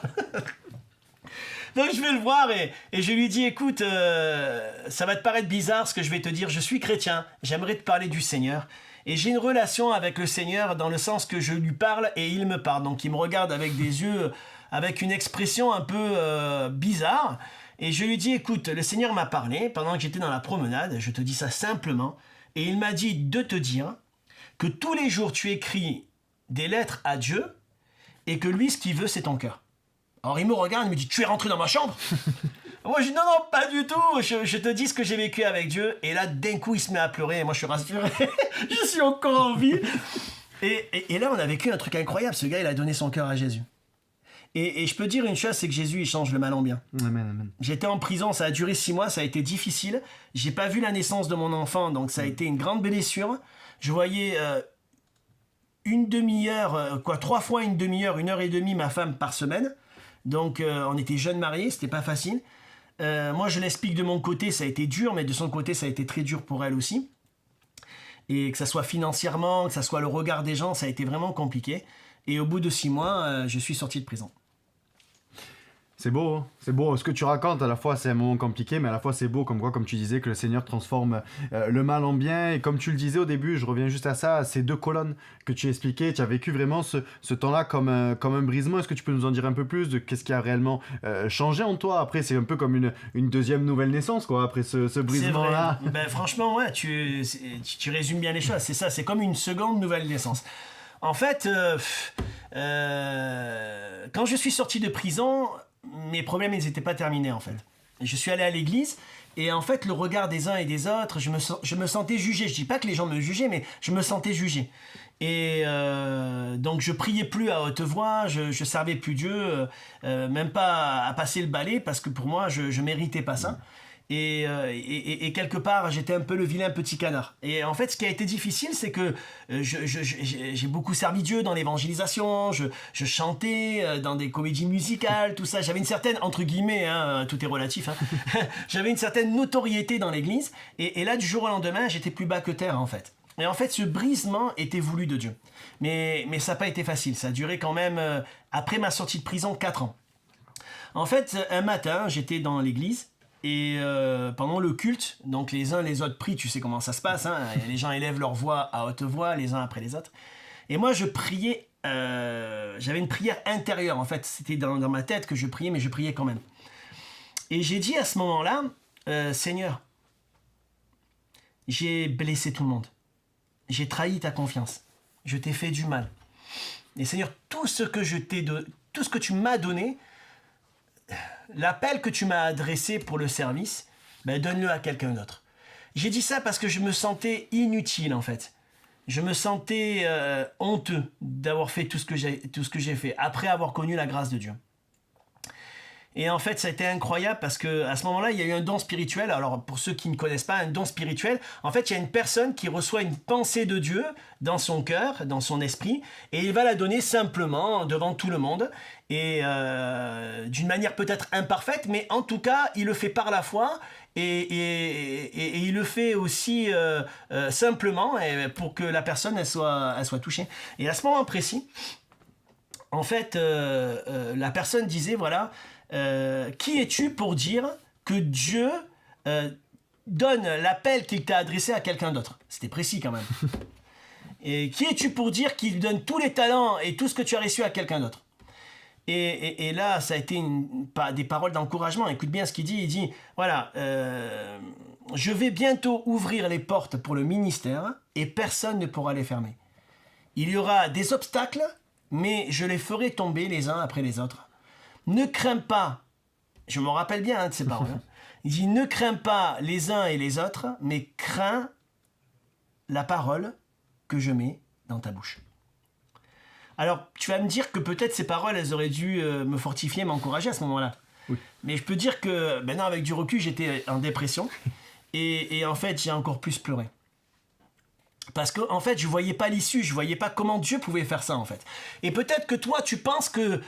Donc je vais le voir et je lui dis, écoute, ça va te paraître bizarre ce que je vais te dire, je suis chrétien, j'aimerais te parler du Seigneur. Et j'ai une relation avec le Seigneur dans le sens que je lui parle et il me parle. Donc il me regarde avec des yeux, avec une expression un peu bizarre. Et je lui dis, écoute, le Seigneur m'a parlé pendant que j'étais dans la promenade, je te dis ça simplement. Et il m'a dit de te dire que tous les jours tu écris des lettres à Dieu et que lui, ce qu'il veut, c'est ton cœur. Alors il me regarde, il me dit, tu es rentré dans ma chambre? Moi je dis, non, pas du tout, je te dis ce que j'ai vécu avec Dieu. Et là, d'un coup, il se met à pleurer et moi je suis rassuré, je suis encore en vie. Et là, on a vécu un truc incroyable, ce gars, il a donné son cœur à Jésus. Et je peux dire une chose, c'est que Jésus, il change le mal en bien. Amen, amen. J'étais en prison, ça a duré 6 mois, ça a été difficile. J'ai pas vu la naissance de mon enfant, donc ça a été une grande blessure. Je voyais une demi-heure, 3 fois une demi-heure, 1h30 ma femme par semaine. Donc on était jeunes mariés, c'était pas facile. Moi je l'explique de mon côté, ça a été dur, mais de son côté ça a été très dur pour elle aussi. Et que ça soit financièrement, que ça soit le regard des gens, ça a été vraiment compliqué. Et au bout de 6 mois, je suis sorti de prison. C'est beau, hein, c'est beau. Ce que tu racontes, à la fois c'est un moment compliqué, mais à la fois c'est beau, comme quoi, comme tu disais, que le Seigneur transforme le mal en bien. Et comme tu le disais au début, je reviens juste à ça, ces 2 colonnes que tu expliquais, tu as vécu vraiment ce temps-là comme un brisement. Est-ce que tu peux nous en dire un peu plus de qu'est-ce qui a réellement changé en toi? Après, c'est un peu comme une deuxième nouvelle naissance, quoi, après ce brisement-là. C'est vrai. Ben, franchement, ouais, tu résumes bien les choses. C'est ça, c'est comme une seconde nouvelle naissance. En fait, quand je suis sorti de prison, mes problèmes, ils n'étaient pas terminés, en fait. Je suis allé à l'église, et en fait, le regard des uns et des autres, je me sentais jugé. Je dis pas que les gens me jugeaient, mais je me sentais jugé. Et donc, je priais plus à haute voix, je servais plus Dieu, même pas à passer le balai, parce que pour moi, je méritais pas ça. Et quelque part, j'étais un peu le vilain petit canard. Et en fait, ce qui a été difficile, c'est que j'ai beaucoup servi Dieu dans l'évangélisation, je chantais dans des comédies musicales, tout ça. J'avais une certaine, entre guillemets, hein, tout est relatif, hein, j'avais une certaine notoriété dans l'église. Et là, du jour au lendemain, j'étais plus bas que terre, en fait. Et en fait, ce brisement était voulu de Dieu. Mais ça n'a pas été facile. Ça a duré quand même, après ma sortie de prison, 4 ans. En fait, un matin, j'étais dans l'église. Et pendant le culte, donc les uns les autres prient, tu sais comment ça se passe, hein, les gens élèvent leur voix à haute voix, les uns après les autres. Et moi, je priais, j'avais une prière intérieure, en fait, c'était dans ma tête que je priais, mais je priais quand même. Et j'ai dit à ce moment-là, Seigneur, j'ai blessé tout le monde, j'ai trahi ta confiance, je t'ai fait du mal. Et Seigneur, tout ce que tu m'as donné, l'appel que tu m'as adressé pour le service, ben donne-le à quelqu'un d'autre. J'ai dit ça parce que je me sentais inutile, en fait. Je me sentais honteux d'avoir fait tout ce que j'ai fait, après avoir connu la grâce de Dieu. Et en fait, ça a été incroyable parce que à ce moment-là, il y a eu un don spirituel. Alors, pour ceux qui ne connaissent pas, un don spirituel, en fait, il y a une personne qui reçoit une pensée de Dieu dans son cœur, dans son esprit, et il va la donner simplement devant tout le monde. Et d'une manière peut-être imparfaite, mais en tout cas, il le fait par la foi et il le fait aussi simplement pour que la personne elle soit touchée. Et à ce moment précis, en fait, la personne disait, voilà, qui es-tu pour dire que Dieu donne l'appel qu'il t'a adressé à quelqu'un d'autre? C'était précis quand même. Et qui es-tu pour dire qu'il donne tous les talents et tout ce que tu as reçu à quelqu'un d'autre? Et là, ça a été des paroles d'encouragement. Écoute bien ce qu'il dit. Il dit, voilà, je vais bientôt ouvrir les portes pour le ministère et personne ne pourra les fermer. Il y aura des obstacles, mais je les ferai tomber les uns après les autres. Ne crains pas, je me rappelle bien de ces paroles, hein. Il dit, ne crains pas les uns et les autres, mais crains la parole que je mets dans ta bouche. Alors, tu vas me dire que peut-être ces paroles, elles auraient dû me fortifier, m'encourager à ce moment-là. Oui. Mais je peux dire que maintenant, avec du recul, j'étais en dépression. Et en fait, j'ai encore plus pleuré. Parce que en fait, je voyais pas l'issue, je voyais pas comment Dieu pouvait faire ça en fait. Et peut-être que toi, tu penses que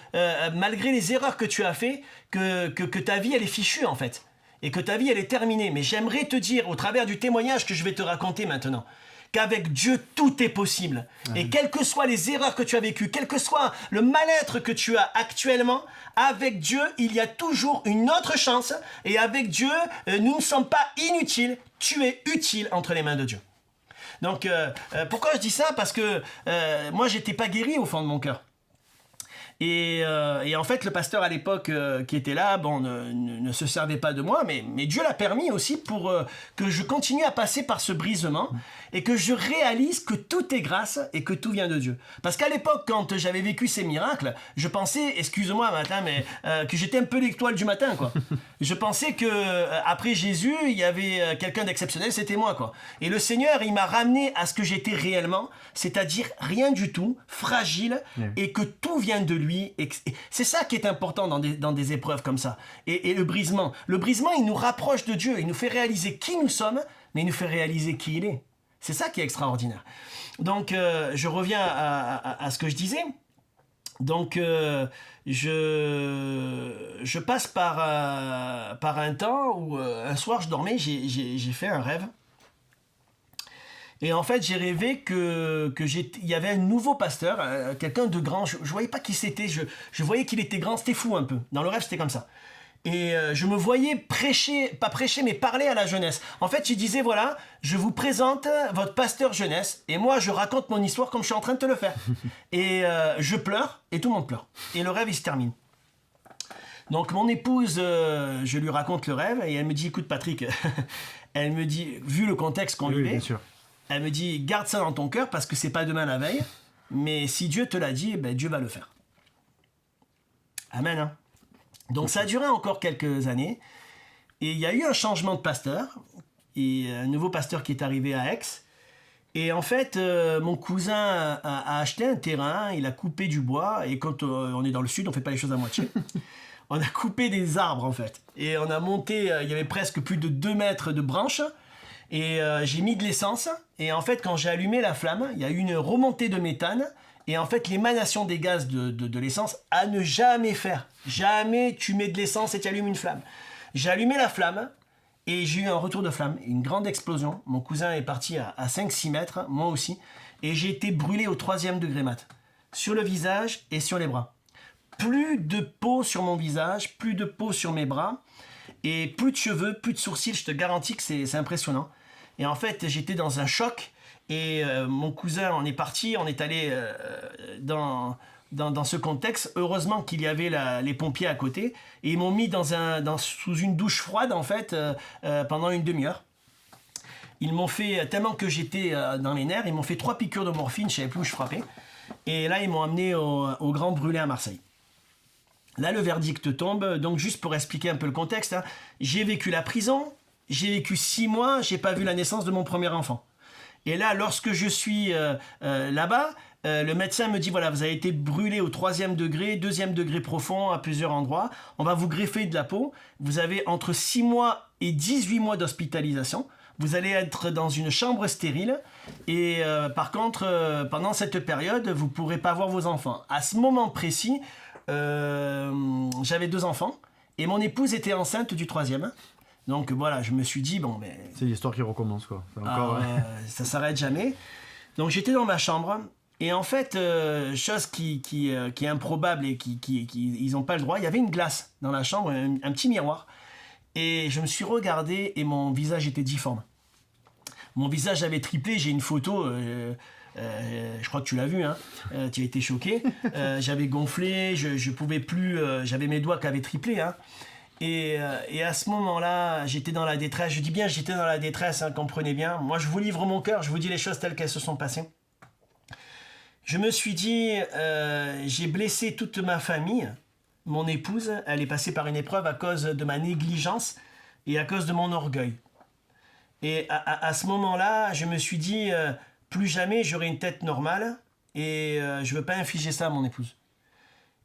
malgré les erreurs que tu as fait, que ta vie elle est fichue en fait, et que ta vie elle est terminée. Mais j'aimerais te dire, au travers du témoignage que je vais te raconter maintenant, qu'avec Dieu tout est possible. Et quelles que soient les erreurs que tu as vécues, quel que soit le mal-être que tu as actuellement, avec Dieu il y a toujours une autre chance. Et avec Dieu, nous ne sommes pas inutiles. Tu es utile entre les mains de Dieu. Donc, pourquoi je dis ça? Parce que moi, j'étais pas guéri au fond de mon cœur. Et en fait, le pasteur à l'époque qui était là, bon, ne se servait pas de moi, mais Dieu l'a permis aussi pour que je continue à passer par ce brisement et que je réalise que tout est grâce et que tout vient de Dieu. Parce qu'à l'époque, quand j'avais vécu ces miracles, je pensais, excuse-moi matin, mais que j'étais un peu l'étoile du matin, quoi. Je pensais que après Jésus, il y avait quelqu'un d'exceptionnel, c'était moi, quoi. Et le Seigneur, il m'a ramené à ce que j'étais réellement, c'est-à-dire rien du tout, fragile, et que tout vient de lui. C'est ça qui est important dans des épreuves comme ça. Et le brisement, il nous rapproche de Dieu, il nous fait réaliser qui nous sommes, mais il nous fait réaliser qui il est. C'est ça qui est extraordinaire. Donc, je reviens à ce que je disais. Donc, je passe par un temps où un soir je dormais, j'ai fait un rêve. Et en fait, j'ai rêvé il y avait un nouveau pasteur, quelqu'un de grand. Je voyais pas qui c'était. Je voyais qu'il était grand. C'était fou un peu. Dans le rêve, c'était comme ça. Et je me voyais prêcher, pas prêcher, mais parler à la jeunesse. En fait, il disait, voilà, je vous présente votre pasteur jeunesse. Et moi, je raconte mon histoire comme je suis en train de te le faire. Et je pleure, et tout le monde pleure. Et le rêve, il se termine. Donc, mon épouse, je lui raconte le rêve. Et elle me dit, écoute, Patrick, elle me dit, vu le contexte qu'on vivait, bien sûr. Elle me dit, garde ça dans ton cœur parce que c'est pas demain la veille, mais si Dieu te l'a dit, ben Dieu va le faire. Amen. Hein? Donc ça a duré encore quelques années, et il y a eu un changement de pasteur, et un nouveau pasteur qui est arrivé à Aix. Et en fait, mon cousin a acheté un terrain, il a coupé du bois, et quand on est dans le sud, on fait pas les choses à moitié. On a coupé des arbres en fait, et on a monté, il y avait presque plus de 2 mètres de branches. Et j'ai mis de l'essence, et en fait quand j'ai allumé la flamme, il y a eu une remontée de méthane, et en fait l'émanation des gaz de l'essence à ne jamais faire. Jamais tu mets de l'essence et tu allumes une flamme. J'ai allumé la flamme, et j'ai eu un retour de flamme, une grande explosion. Mon cousin est parti à 5-6 mètres, moi aussi, et j'ai été brûlé au 3e degré mat, sur le visage et sur les bras. Plus de peau sur mon visage, plus de peau sur mes bras, et plus de cheveux, plus de sourcils, je te garantis que c'est impressionnant. Et en fait, j'étais dans un choc, et mon cousin, on est parti, on est allé dans ce contexte. Heureusement qu'il y avait les pompiers à côté, et ils m'ont mis sous une douche froide, en fait, pendant une demi-heure. Ils m'ont fait, tellement que j'étais dans les nerfs, ils m'ont fait 3 piqûres de morphine, je savais plus où je frappais. Et là, ils m'ont amené au Grand Brûlé à Marseille. Là, le verdict tombe. Donc, juste pour expliquer un peu le contexte, hein, j'ai vécu la prison, j'ai vécu 6 mois, j'ai pas vu la naissance de mon premier enfant. Et là, lorsque je suis là-bas, le médecin me dit, voilà, vous avez été brûlé au 3e degré, 2e degré profond à plusieurs endroits. On va vous greffer de la peau. Vous avez entre 6 mois et 18 mois d'hospitalisation. Vous allez être dans une chambre stérile. Et par contre, pendant cette période, vous ne pourrez pas voir vos enfants. À ce moment précis, j'avais 2 enfants et mon épouse était enceinte du 3e. Donc voilà, je me suis dit, bon, mais... C'est l'histoire qui recommence, quoi. Encore, ça s'arrête jamais. Donc j'étais dans ma chambre, et en fait, chose qui est improbable et ils n'ont pas le droit, il y avait une glace dans la chambre, un petit miroir. Et je me suis regardé, et mon visage était difforme. Mon visage avait triplé, j'ai une photo... je crois que tu l'as vu, hein. Tu as été choqué. J'avais gonflé, je pouvais plus. J'avais mes doigts qui avaient triplé, hein. Et à ce moment-là, j'étais dans la détresse. Je dis bien, j'étais dans la détresse, hein, comprenez bien. Moi, je vous livre mon cœur, je vous dis les choses telles qu'elles se sont passées. Je me suis dit, j'ai blessé toute ma famille. Mon épouse, elle est passée par une épreuve à cause de ma négligence et à cause de mon orgueil. Et à ce moment-là, je me suis dit, plus jamais j'aurai une tête normale, et je ne veux pas infliger ça à mon épouse.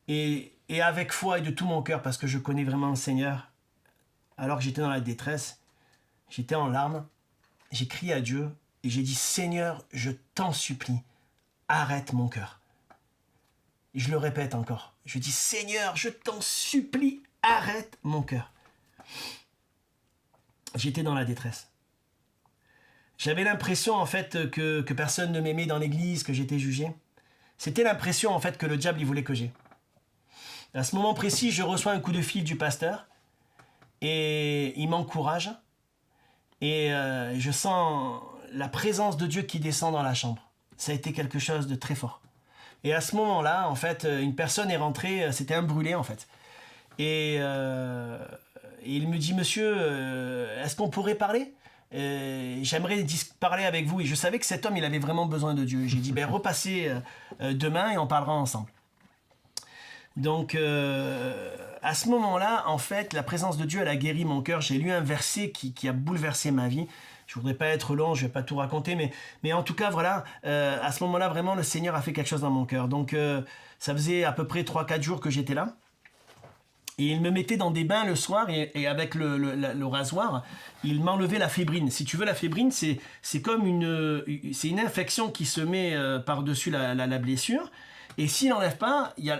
Et avec foi et de tout mon cœur, parce que je connais vraiment le Seigneur, alors que j'étais dans la détresse, j'étais en larmes, j'ai crié à Dieu, et j'ai dit, Seigneur, je t'en supplie, arrête mon cœur. Et je le répète encore. Je dis, Seigneur, je t'en supplie, arrête mon cœur. J'étais dans la détresse. J'avais l'impression, en fait, que personne ne m'aimait dans l'église, que j'étais jugé. C'était l'impression, en fait, que le diable, il voulait que j'ai. À ce moment précis, je reçois un coup de fil du pasteur et il m'encourage et je sens la présence de Dieu qui descend dans la chambre. Ça a été quelque chose de très fort. Et à ce moment-là, en fait, une personne est rentrée, c'était un brûlé, en fait. Et il me dit, monsieur, est-ce qu'on pourrait parler ? J'aimerais parler avec vous. Et je savais que cet homme, il avait vraiment besoin de Dieu. J'ai dit, repassez demain et on parlera ensemble. Donc, à ce moment-là, en fait, la présence de Dieu, elle a guéri mon cœur. J'ai lu un verset qui a bouleversé ma vie. Je voudrais pas être long, je vais pas tout raconter, mais en tout cas, voilà, à ce moment-là, vraiment, le Seigneur a fait quelque chose dans mon cœur. Donc, ça faisait à peu près 3-4 jours que j'étais là. Et il me mettait dans des bains le soir et avec le rasoir, il m'enlevait la fébrine. Si tu veux, la fébrine, c'est comme une infection qui se met par-dessus la blessure. Et s'il n'enlève pas, il y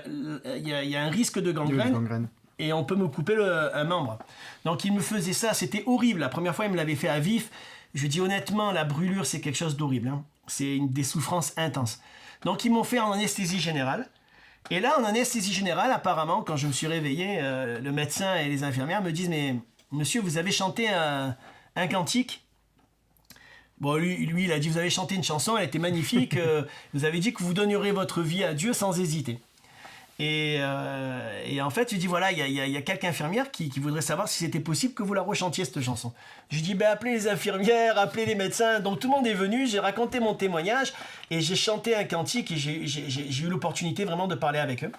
a un risque de gangrène. Et on peut me couper un membre. Donc il me faisait ça, c'était horrible. La première fois, il me l'avait fait à vif. Je dis honnêtement, la brûlure, c'est quelque chose d'horrible. Hein. C'est des souffrances intenses. Donc ils m'ont fait en anesthésie générale. Et là, en anesthésie générale, apparemment, quand je me suis réveillé, le médecin et les infirmières me disent « Mais monsieur, vous avez chanté un cantique ?» Bon, lui, il a dit « Vous avez chanté une chanson, elle était magnifique. Vous avez dit que vous donnerez votre vie à Dieu sans hésiter. » Et en fait, je dis voilà, il y a quelques infirmières qui voudraient savoir si c'était possible que vous la rechantiez, cette chanson. Je dis appelez les infirmières, appelez les médecins. Donc tout le monde est venu, j'ai raconté mon témoignage et j'ai chanté un cantique et j'ai eu l'opportunité vraiment de parler avec eux.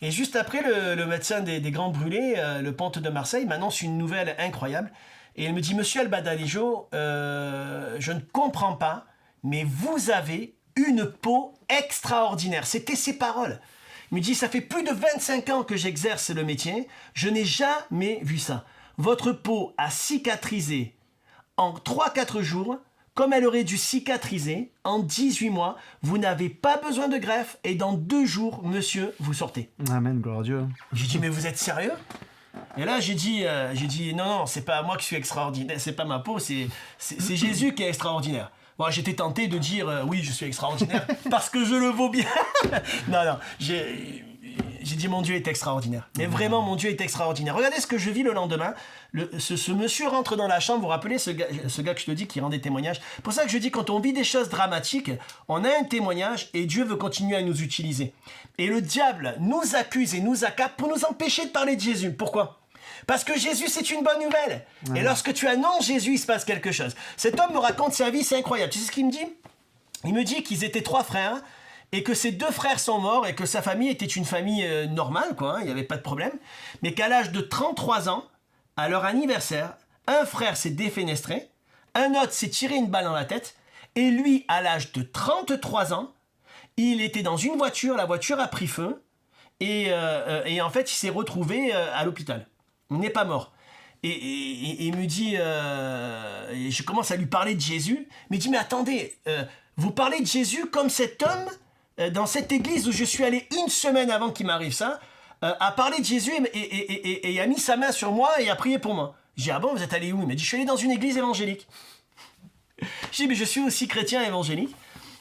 Et juste après, le médecin des Grands Brûlés, le Ponte de Marseille, m'annonce une nouvelle incroyable. Et il me dit Monsieur Albadalejo, je ne comprends pas, mais vous avez une peau extraordinaire. C'était ses paroles. Il me dit, ça fait plus de 25 ans que j'exerce le métier, je n'ai jamais vu ça. Votre peau a cicatrisé en 3-4 jours, comme elle aurait dû cicatriser en 18 mois. Vous n'avez pas besoin de greffe et dans 2 jours, monsieur, vous sortez. Amen, gloire à Dieu. J'ai dit, mais vous êtes sérieux ? Et là, j'ai dit, non, c'est pas moi qui suis extraordinaire, c'est pas ma peau, c'est Jésus qui est extraordinaire. Bon, j'étais tenté de dire oui, je suis extraordinaire parce que je le vaux bien. non, j'ai dit mon Dieu est extraordinaire. Mais vraiment, mon Dieu est extraordinaire. Regardez ce que je vis le lendemain. Ce monsieur rentre dans la chambre. Vous vous rappelez ce gars que je te dis qui rend des témoignages. C'est pour ça que je dis quand on vit des choses dramatiques, on a un témoignage et Dieu veut continuer à nous utiliser. Et le diable nous accuse et nous accable pour nous empêcher de parler de Jésus. Pourquoi ? Parce que Jésus, c'est une bonne nouvelle. Ouais. Et lorsque tu annonces Jésus, il se passe quelque chose. Cet homme me raconte sa vie, c'est incroyable. Tu sais ce qu'il me dit ? Il me dit qu'ils étaient 3 frères et que ses 2 frères sont morts et que sa famille était une famille normale, quoi. Il n'y avait pas de problème. Mais qu'à l'âge de 33 ans, à leur anniversaire, un frère s'est défenestré, un autre s'est tiré une balle dans la tête et lui, à l'âge de 33 ans, il était dans une voiture, la voiture a pris feu et en fait, il s'est retrouvé à l'hôpital. Il n'est pas mort. Et il me dit, et je commence à lui parler de Jésus, mais il dit, mais attendez, vous parlez de Jésus comme cet homme, dans cette église où je suis allé 1 semaine avant qu'il m'arrive ça, a parlé de Jésus et a mis sa main sur moi et a prié pour moi. Je dis, ah bon, vous êtes allé où ? Il m'a dit, je suis allé dans une église évangélique. Je dis, mais je suis aussi chrétien évangélique.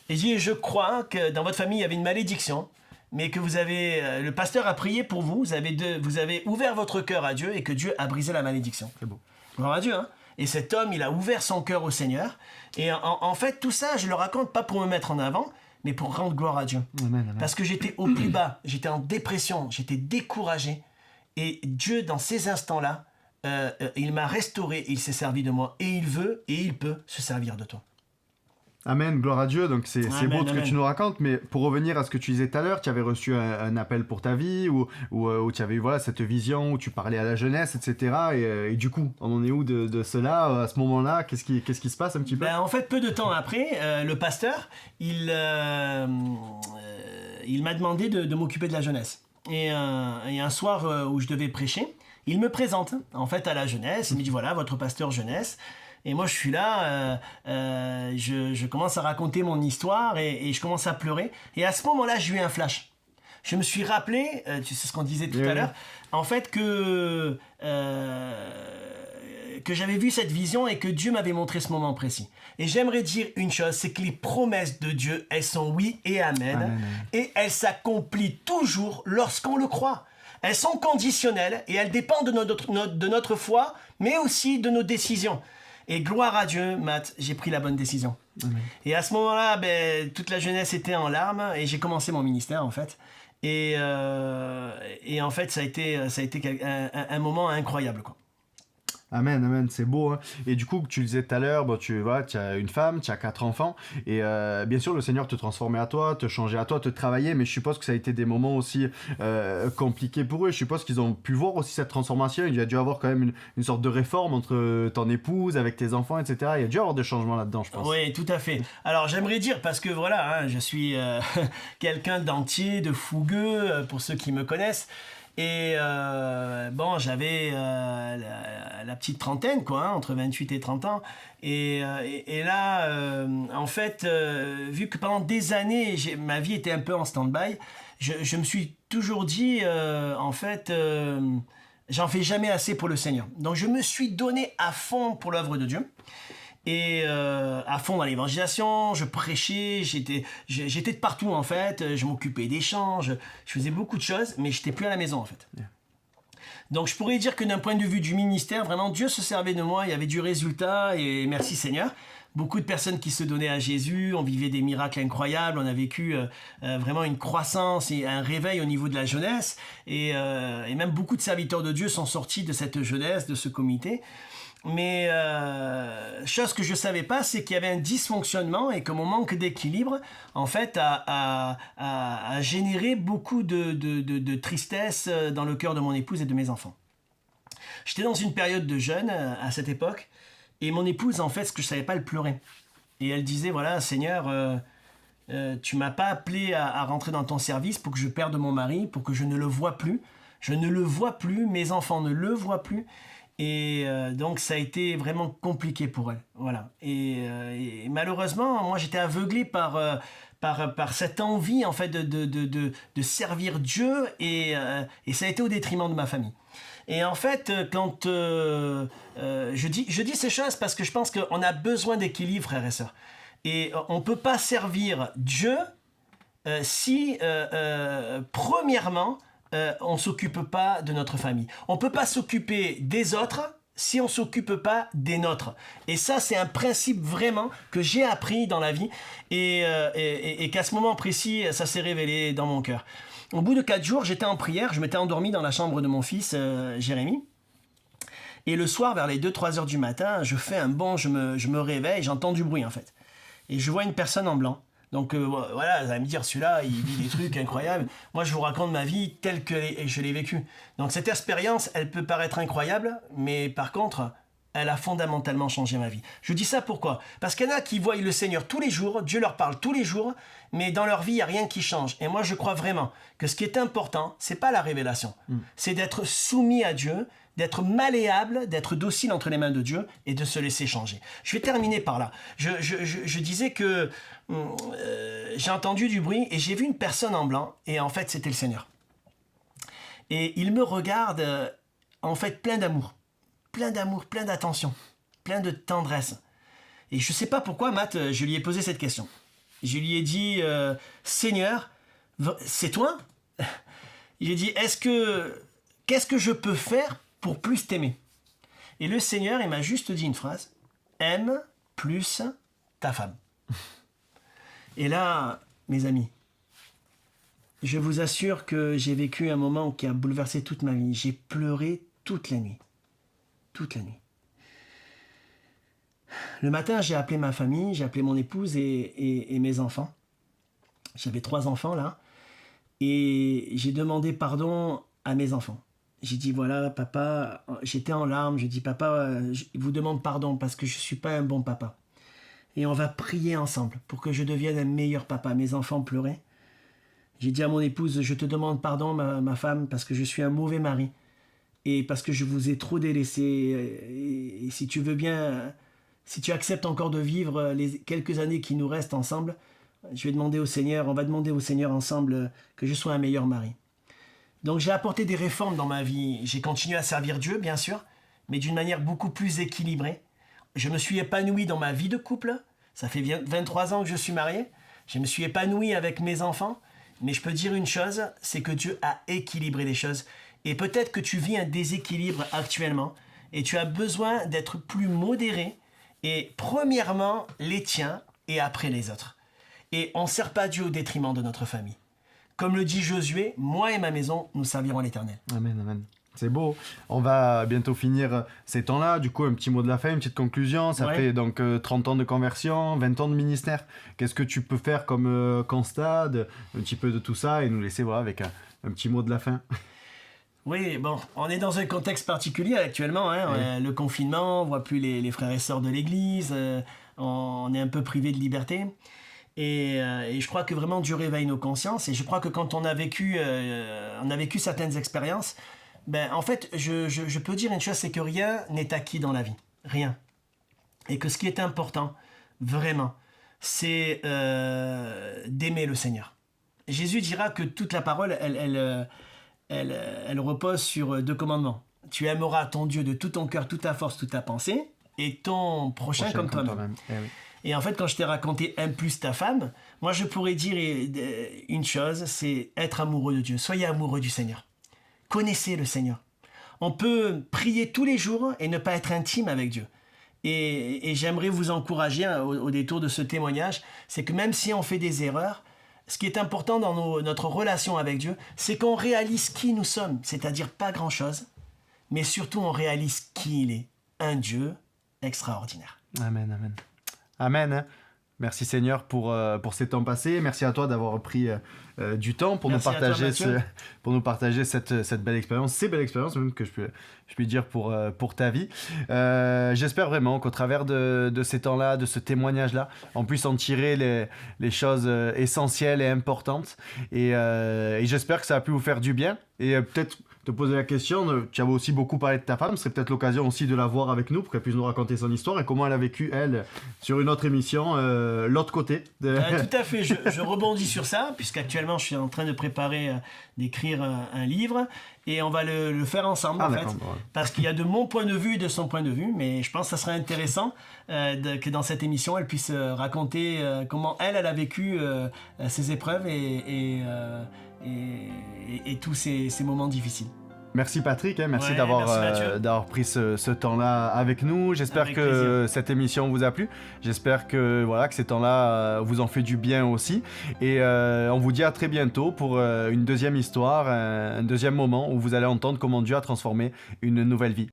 Et je dis, je crois que dans votre famille, il y avait une malédiction. Mais que le pasteur a prié pour vous, vous avez ouvert votre cœur à Dieu et que Dieu a brisé la malédiction. C'est beau. Gloire à Dieu, hein. Et cet homme, il a ouvert son cœur au Seigneur. Et en fait, tout ça, je le raconte pas pour me mettre en avant, mais pour rendre gloire à Dieu. Amen, amen. Parce que j'étais au plus bas, j'étais en dépression, j'étais découragé. Et Dieu, dans ces instants-là, il m'a restauré, il s'est servi de moi. Et il veut et il peut se servir de toi. Amen, gloire à Dieu. Donc c'est beau ce que tu nous racontes, mais pour revenir à ce que tu disais tout à l'heure, tu avais reçu un appel pour ta vie, ou tu avais eu cette vision où tu parlais à la jeunesse, etc. Et du coup, on en est où de cela à ce moment-là ? Qu'est-ce qui se passe un petit peu ? En fait, peu de temps après, le pasteur, il m'a demandé de m'occuper de la jeunesse. Et un soir où je devais prêcher, il me présente en fait à la jeunesse. Il me dit voilà, votre pasteur jeunesse. Et moi, je suis là, je commence à raconter mon histoire et je commence à pleurer. Et à ce moment-là, j'ai eu un flash. Je me suis rappelé, tu sais ce qu'on disait tout à l'heure, en fait que j'avais vu cette vision et que Dieu m'avait montré ce moment précis. Et j'aimerais dire une chose, c'est que les promesses de Dieu, elles sont oui et amen. Et elles s'accomplissent toujours lorsqu'on le croit. Elles sont conditionnelles et elles dépendent de notre foi, mais aussi de nos décisions. Et gloire à Dieu, Matt, j'ai pris la bonne décision. Amen. Et à ce moment-là, toute la jeunesse était en larmes et j'ai commencé mon ministère en fait. Et en fait, ça a été un moment incroyable, quoi. Amen, amen, c'est beau. Hein. Et du coup, tu le disais tout à l'heure, tu as une femme, tu as 4 enfants. Et bien sûr, le Seigneur te transformait à toi, te changeait à toi, te travaillait. Mais je suppose que ça a été des moments aussi compliqués pour eux. Je suppose qu'ils ont pu voir aussi cette transformation. Il y a dû avoir quand même une sorte de réforme entre ton épouse, avec tes enfants, etc. Il y a dû avoir des changements là-dedans, je pense. Oui, tout à fait. Alors, j'aimerais dire, parce que voilà, hein, je suis quelqu'un d'entier, de fougueux, pour ceux qui me connaissent. Et j'avais la petite trentaine, quoi, hein, entre 28 et 30 ans. Et là, en fait, vu que pendant des années, ma vie était un peu en stand-by, je me suis toujours dit, en fait, j'en fais jamais assez pour le Seigneur. Donc, je me suis donné à fond pour l'œuvre de Dieu. Et à fond dans l'évangélisation, je prêchais, j'étais de partout en fait, je m'occupais des champs, je faisais beaucoup de choses, mais j'étais plus à la maison en fait. Yeah. Donc je pourrais dire que d'un point de vue du ministère, vraiment Dieu se servait de moi, il y avait du résultat et merci Seigneur. Beaucoup de personnes qui se donnaient à Jésus, on vivait des miracles incroyables, on a vécu vraiment une croissance et un réveil au niveau de la jeunesse et même beaucoup de serviteurs de Dieu sont sortis de cette jeunesse, de ce comité. Mais chose que je savais pas, c'est qu'il y avait un dysfonctionnement et que mon manque d'équilibre, en fait, a généré beaucoup de tristesse dans le cœur de mon épouse et de mes enfants. J'étais dans une période de jeûne à cette époque et mon épouse, en fait, ce que je savais pas, elle pleurait. Et elle disait, voilà, Seigneur, tu m'as pas appelé à rentrer dans ton service pour que je perde mon mari, pour que je ne le vois plus. Je ne le vois plus, mes enfants ne le voient plus. Et donc ça a été vraiment compliqué pour elle, voilà. Et malheureusement, moi j'étais aveuglé par cette envie en fait de servir Dieu et ça a été au détriment de ma famille. Et en fait, quand je dis ces choses parce que je pense qu'on a besoin d'équilibre, frères et sœurs. Et on peut pas servir Dieu si premièrement on s'occupe pas de notre famille. On peut pas s'occuper des autres si on s'occupe pas des nôtres. Et ça, c'est un principe vraiment que j'ai appris dans la vie et qu'à ce moment précis, ça s'est révélé dans mon cœur. Au bout de 4 jours, j'étais en prière, je m'étais endormi dans la chambre de mon fils, Jérémy. Et le soir, vers les 2-3 heures du matin, je fais un bond, je me réveille, j'entends du bruit en fait. Et je vois une personne en blanc. Donc voilà, vous allez me dire, celui-là, il vit des trucs incroyables. Moi, je vous raconte ma vie telle que je l'ai vécue. Donc cette expérience, elle peut paraître incroyable, mais par contre, elle a fondamentalement changé ma vie. Je dis ça pourquoi ? Parce qu'il y en a qui voient le Seigneur tous les jours, Dieu leur parle tous les jours, mais dans leur vie, il n'y a rien qui change. Et moi, je crois vraiment que ce qui est important, c'est pas la révélation. C'est d'être soumis à Dieu, d'être malléable, d'être docile entre les mains de Dieu et de se laisser changer. Je vais terminer par là. Je disais que j'ai entendu du bruit et j'ai vu une personne en blanc et en fait, c'était le Seigneur. Et il me regarde en fait plein d'amour, plein d'attention, plein de tendresse. Et je ne sais pas pourquoi, Matt, je lui ai posé cette question. Je lui ai dit, Seigneur, c'est toi ? Il a dit, qu'est-ce que je peux faire pour plus t'aimer ? Et le Seigneur, il m'a juste dit une phrase, aime plus ta femme. Et là, mes amis, je vous assure que j'ai vécu un moment qui a bouleversé toute ma vie. J'ai pleuré toute la nuit. Toute la nuit. Le matin, j'ai appelé ma famille, j'ai appelé mon épouse et mes enfants. J'avais 3 enfants là. Et j'ai demandé pardon à mes enfants. J'ai dit, voilà, papa, j'étais en larmes. J'ai dit, papa, je vous demande pardon parce que je ne suis pas un bon papa. Et on va prier ensemble pour que je devienne un meilleur papa. Mes enfants pleuraient. J'ai dit à mon épouse, je te demande pardon, ma femme, parce que je suis un mauvais mari. Et parce que je vous ai trop délaissé. Et si tu veux bien, si tu acceptes encore de vivre les quelques années qui nous restent ensemble, je vais demander au Seigneur, on va demander au Seigneur ensemble que je sois un meilleur mari. Donc j'ai apporté des réformes dans ma vie. J'ai continué à servir Dieu, bien sûr, mais d'une manière beaucoup plus équilibrée. Je me suis épanoui dans ma vie de couple. Ça fait 23 ans que je suis marié. Je me suis épanoui avec mes enfants. Mais je peux dire une chose, c'est que Dieu a équilibré les choses. Et peut-être que tu vis un déséquilibre actuellement et tu as besoin d'être plus modéré. Et premièrement, les tiens et après les autres. Et on ne sert pas Dieu au détriment de notre famille. Comme le dit Josué, moi et ma maison, nous servirons l'Éternel. Amen, amen. C'est beau. On va bientôt finir ces temps-là. Du coup, un petit mot de la fin, une petite conclusion. Ça fait donc 30 ans de conversion, 20 ans de ministère. Qu'est-ce que tu peux faire comme constat, un petit peu de tout ça et nous laisser voilà, avec un petit mot de la fin? Oui, bon, on est dans un contexte particulier actuellement. Hein. Le confinement, on ne voit plus les frères et sœurs de l'Église. On est un peu privé de liberté. Et je crois que vraiment Dieu réveille nos consciences. Et je crois que quand on a vécu certaines expériences, ben, en fait, je peux dire une chose, c'est que rien n'est acquis dans la vie. Rien. Et que ce qui est important, vraiment, c'est d'aimer le Seigneur. Jésus dira que toute la parole, elle repose sur 2 commandements. Tu aimeras ton Dieu de tout ton cœur, toute ta force, toute ta pensée, et ton prochain comme toi-même. Oui. Et en fait, quand je t'ai raconté un plus ta femme, moi je pourrais dire une chose, c'est être amoureux de Dieu. Soyez amoureux du Seigneur. Connaissez le Seigneur. On peut prier tous les jours et ne pas être intime avec Dieu. Et j'aimerais vous encourager au détour de ce témoignage, c'est que même si on fait des erreurs, ce qui est important dans notre relation avec Dieu, c'est qu'on réalise qui nous sommes, c'est-à-dire pas grand-chose, mais surtout on réalise qui il est, un Dieu extraordinaire. Amen, amen. Amen. Hein. Merci Seigneur pour ces temps passés. Merci à toi d'avoir pris du temps pour nous partager, cette belle expérience, ces belles expériences même que je puis dire pour ta vie. J'espère vraiment qu'au travers de ces temps-là, de ce témoignage-là, on puisse en tirer les choses essentielles et importantes. Et j'espère que ça a pu vous faire du bien. Et peut-être te poser la question, tu avais aussi beaucoup parlé de ta femme, ce serait peut-être l'occasion aussi de la voir avec nous pour qu'elle puisse nous raconter son histoire et comment elle a vécu, elle, sur une autre émission, l'autre côté. Tout à fait, je rebondis sur ça, puisqu'actuellement je suis en train de préparer, d'écrire un livre, et on va le faire ensemble, en fait, parce qu'il y a de mon point de vue et de son point de vue, mais je pense que ça serait intéressant que dans cette émission, elle puisse raconter comment elle a vécu ses épreuves et tous ces moments difficiles. Merci Patrick, merci d'avoir pris ce temps-là avec nous. J'espère que cette émission vous a plu. J'espère que ces temps-là vous ont fait du bien aussi. Et on vous dit à très bientôt pour une deuxième histoire, un deuxième moment où vous allez entendre comment Dieu a transformé une nouvelle vie.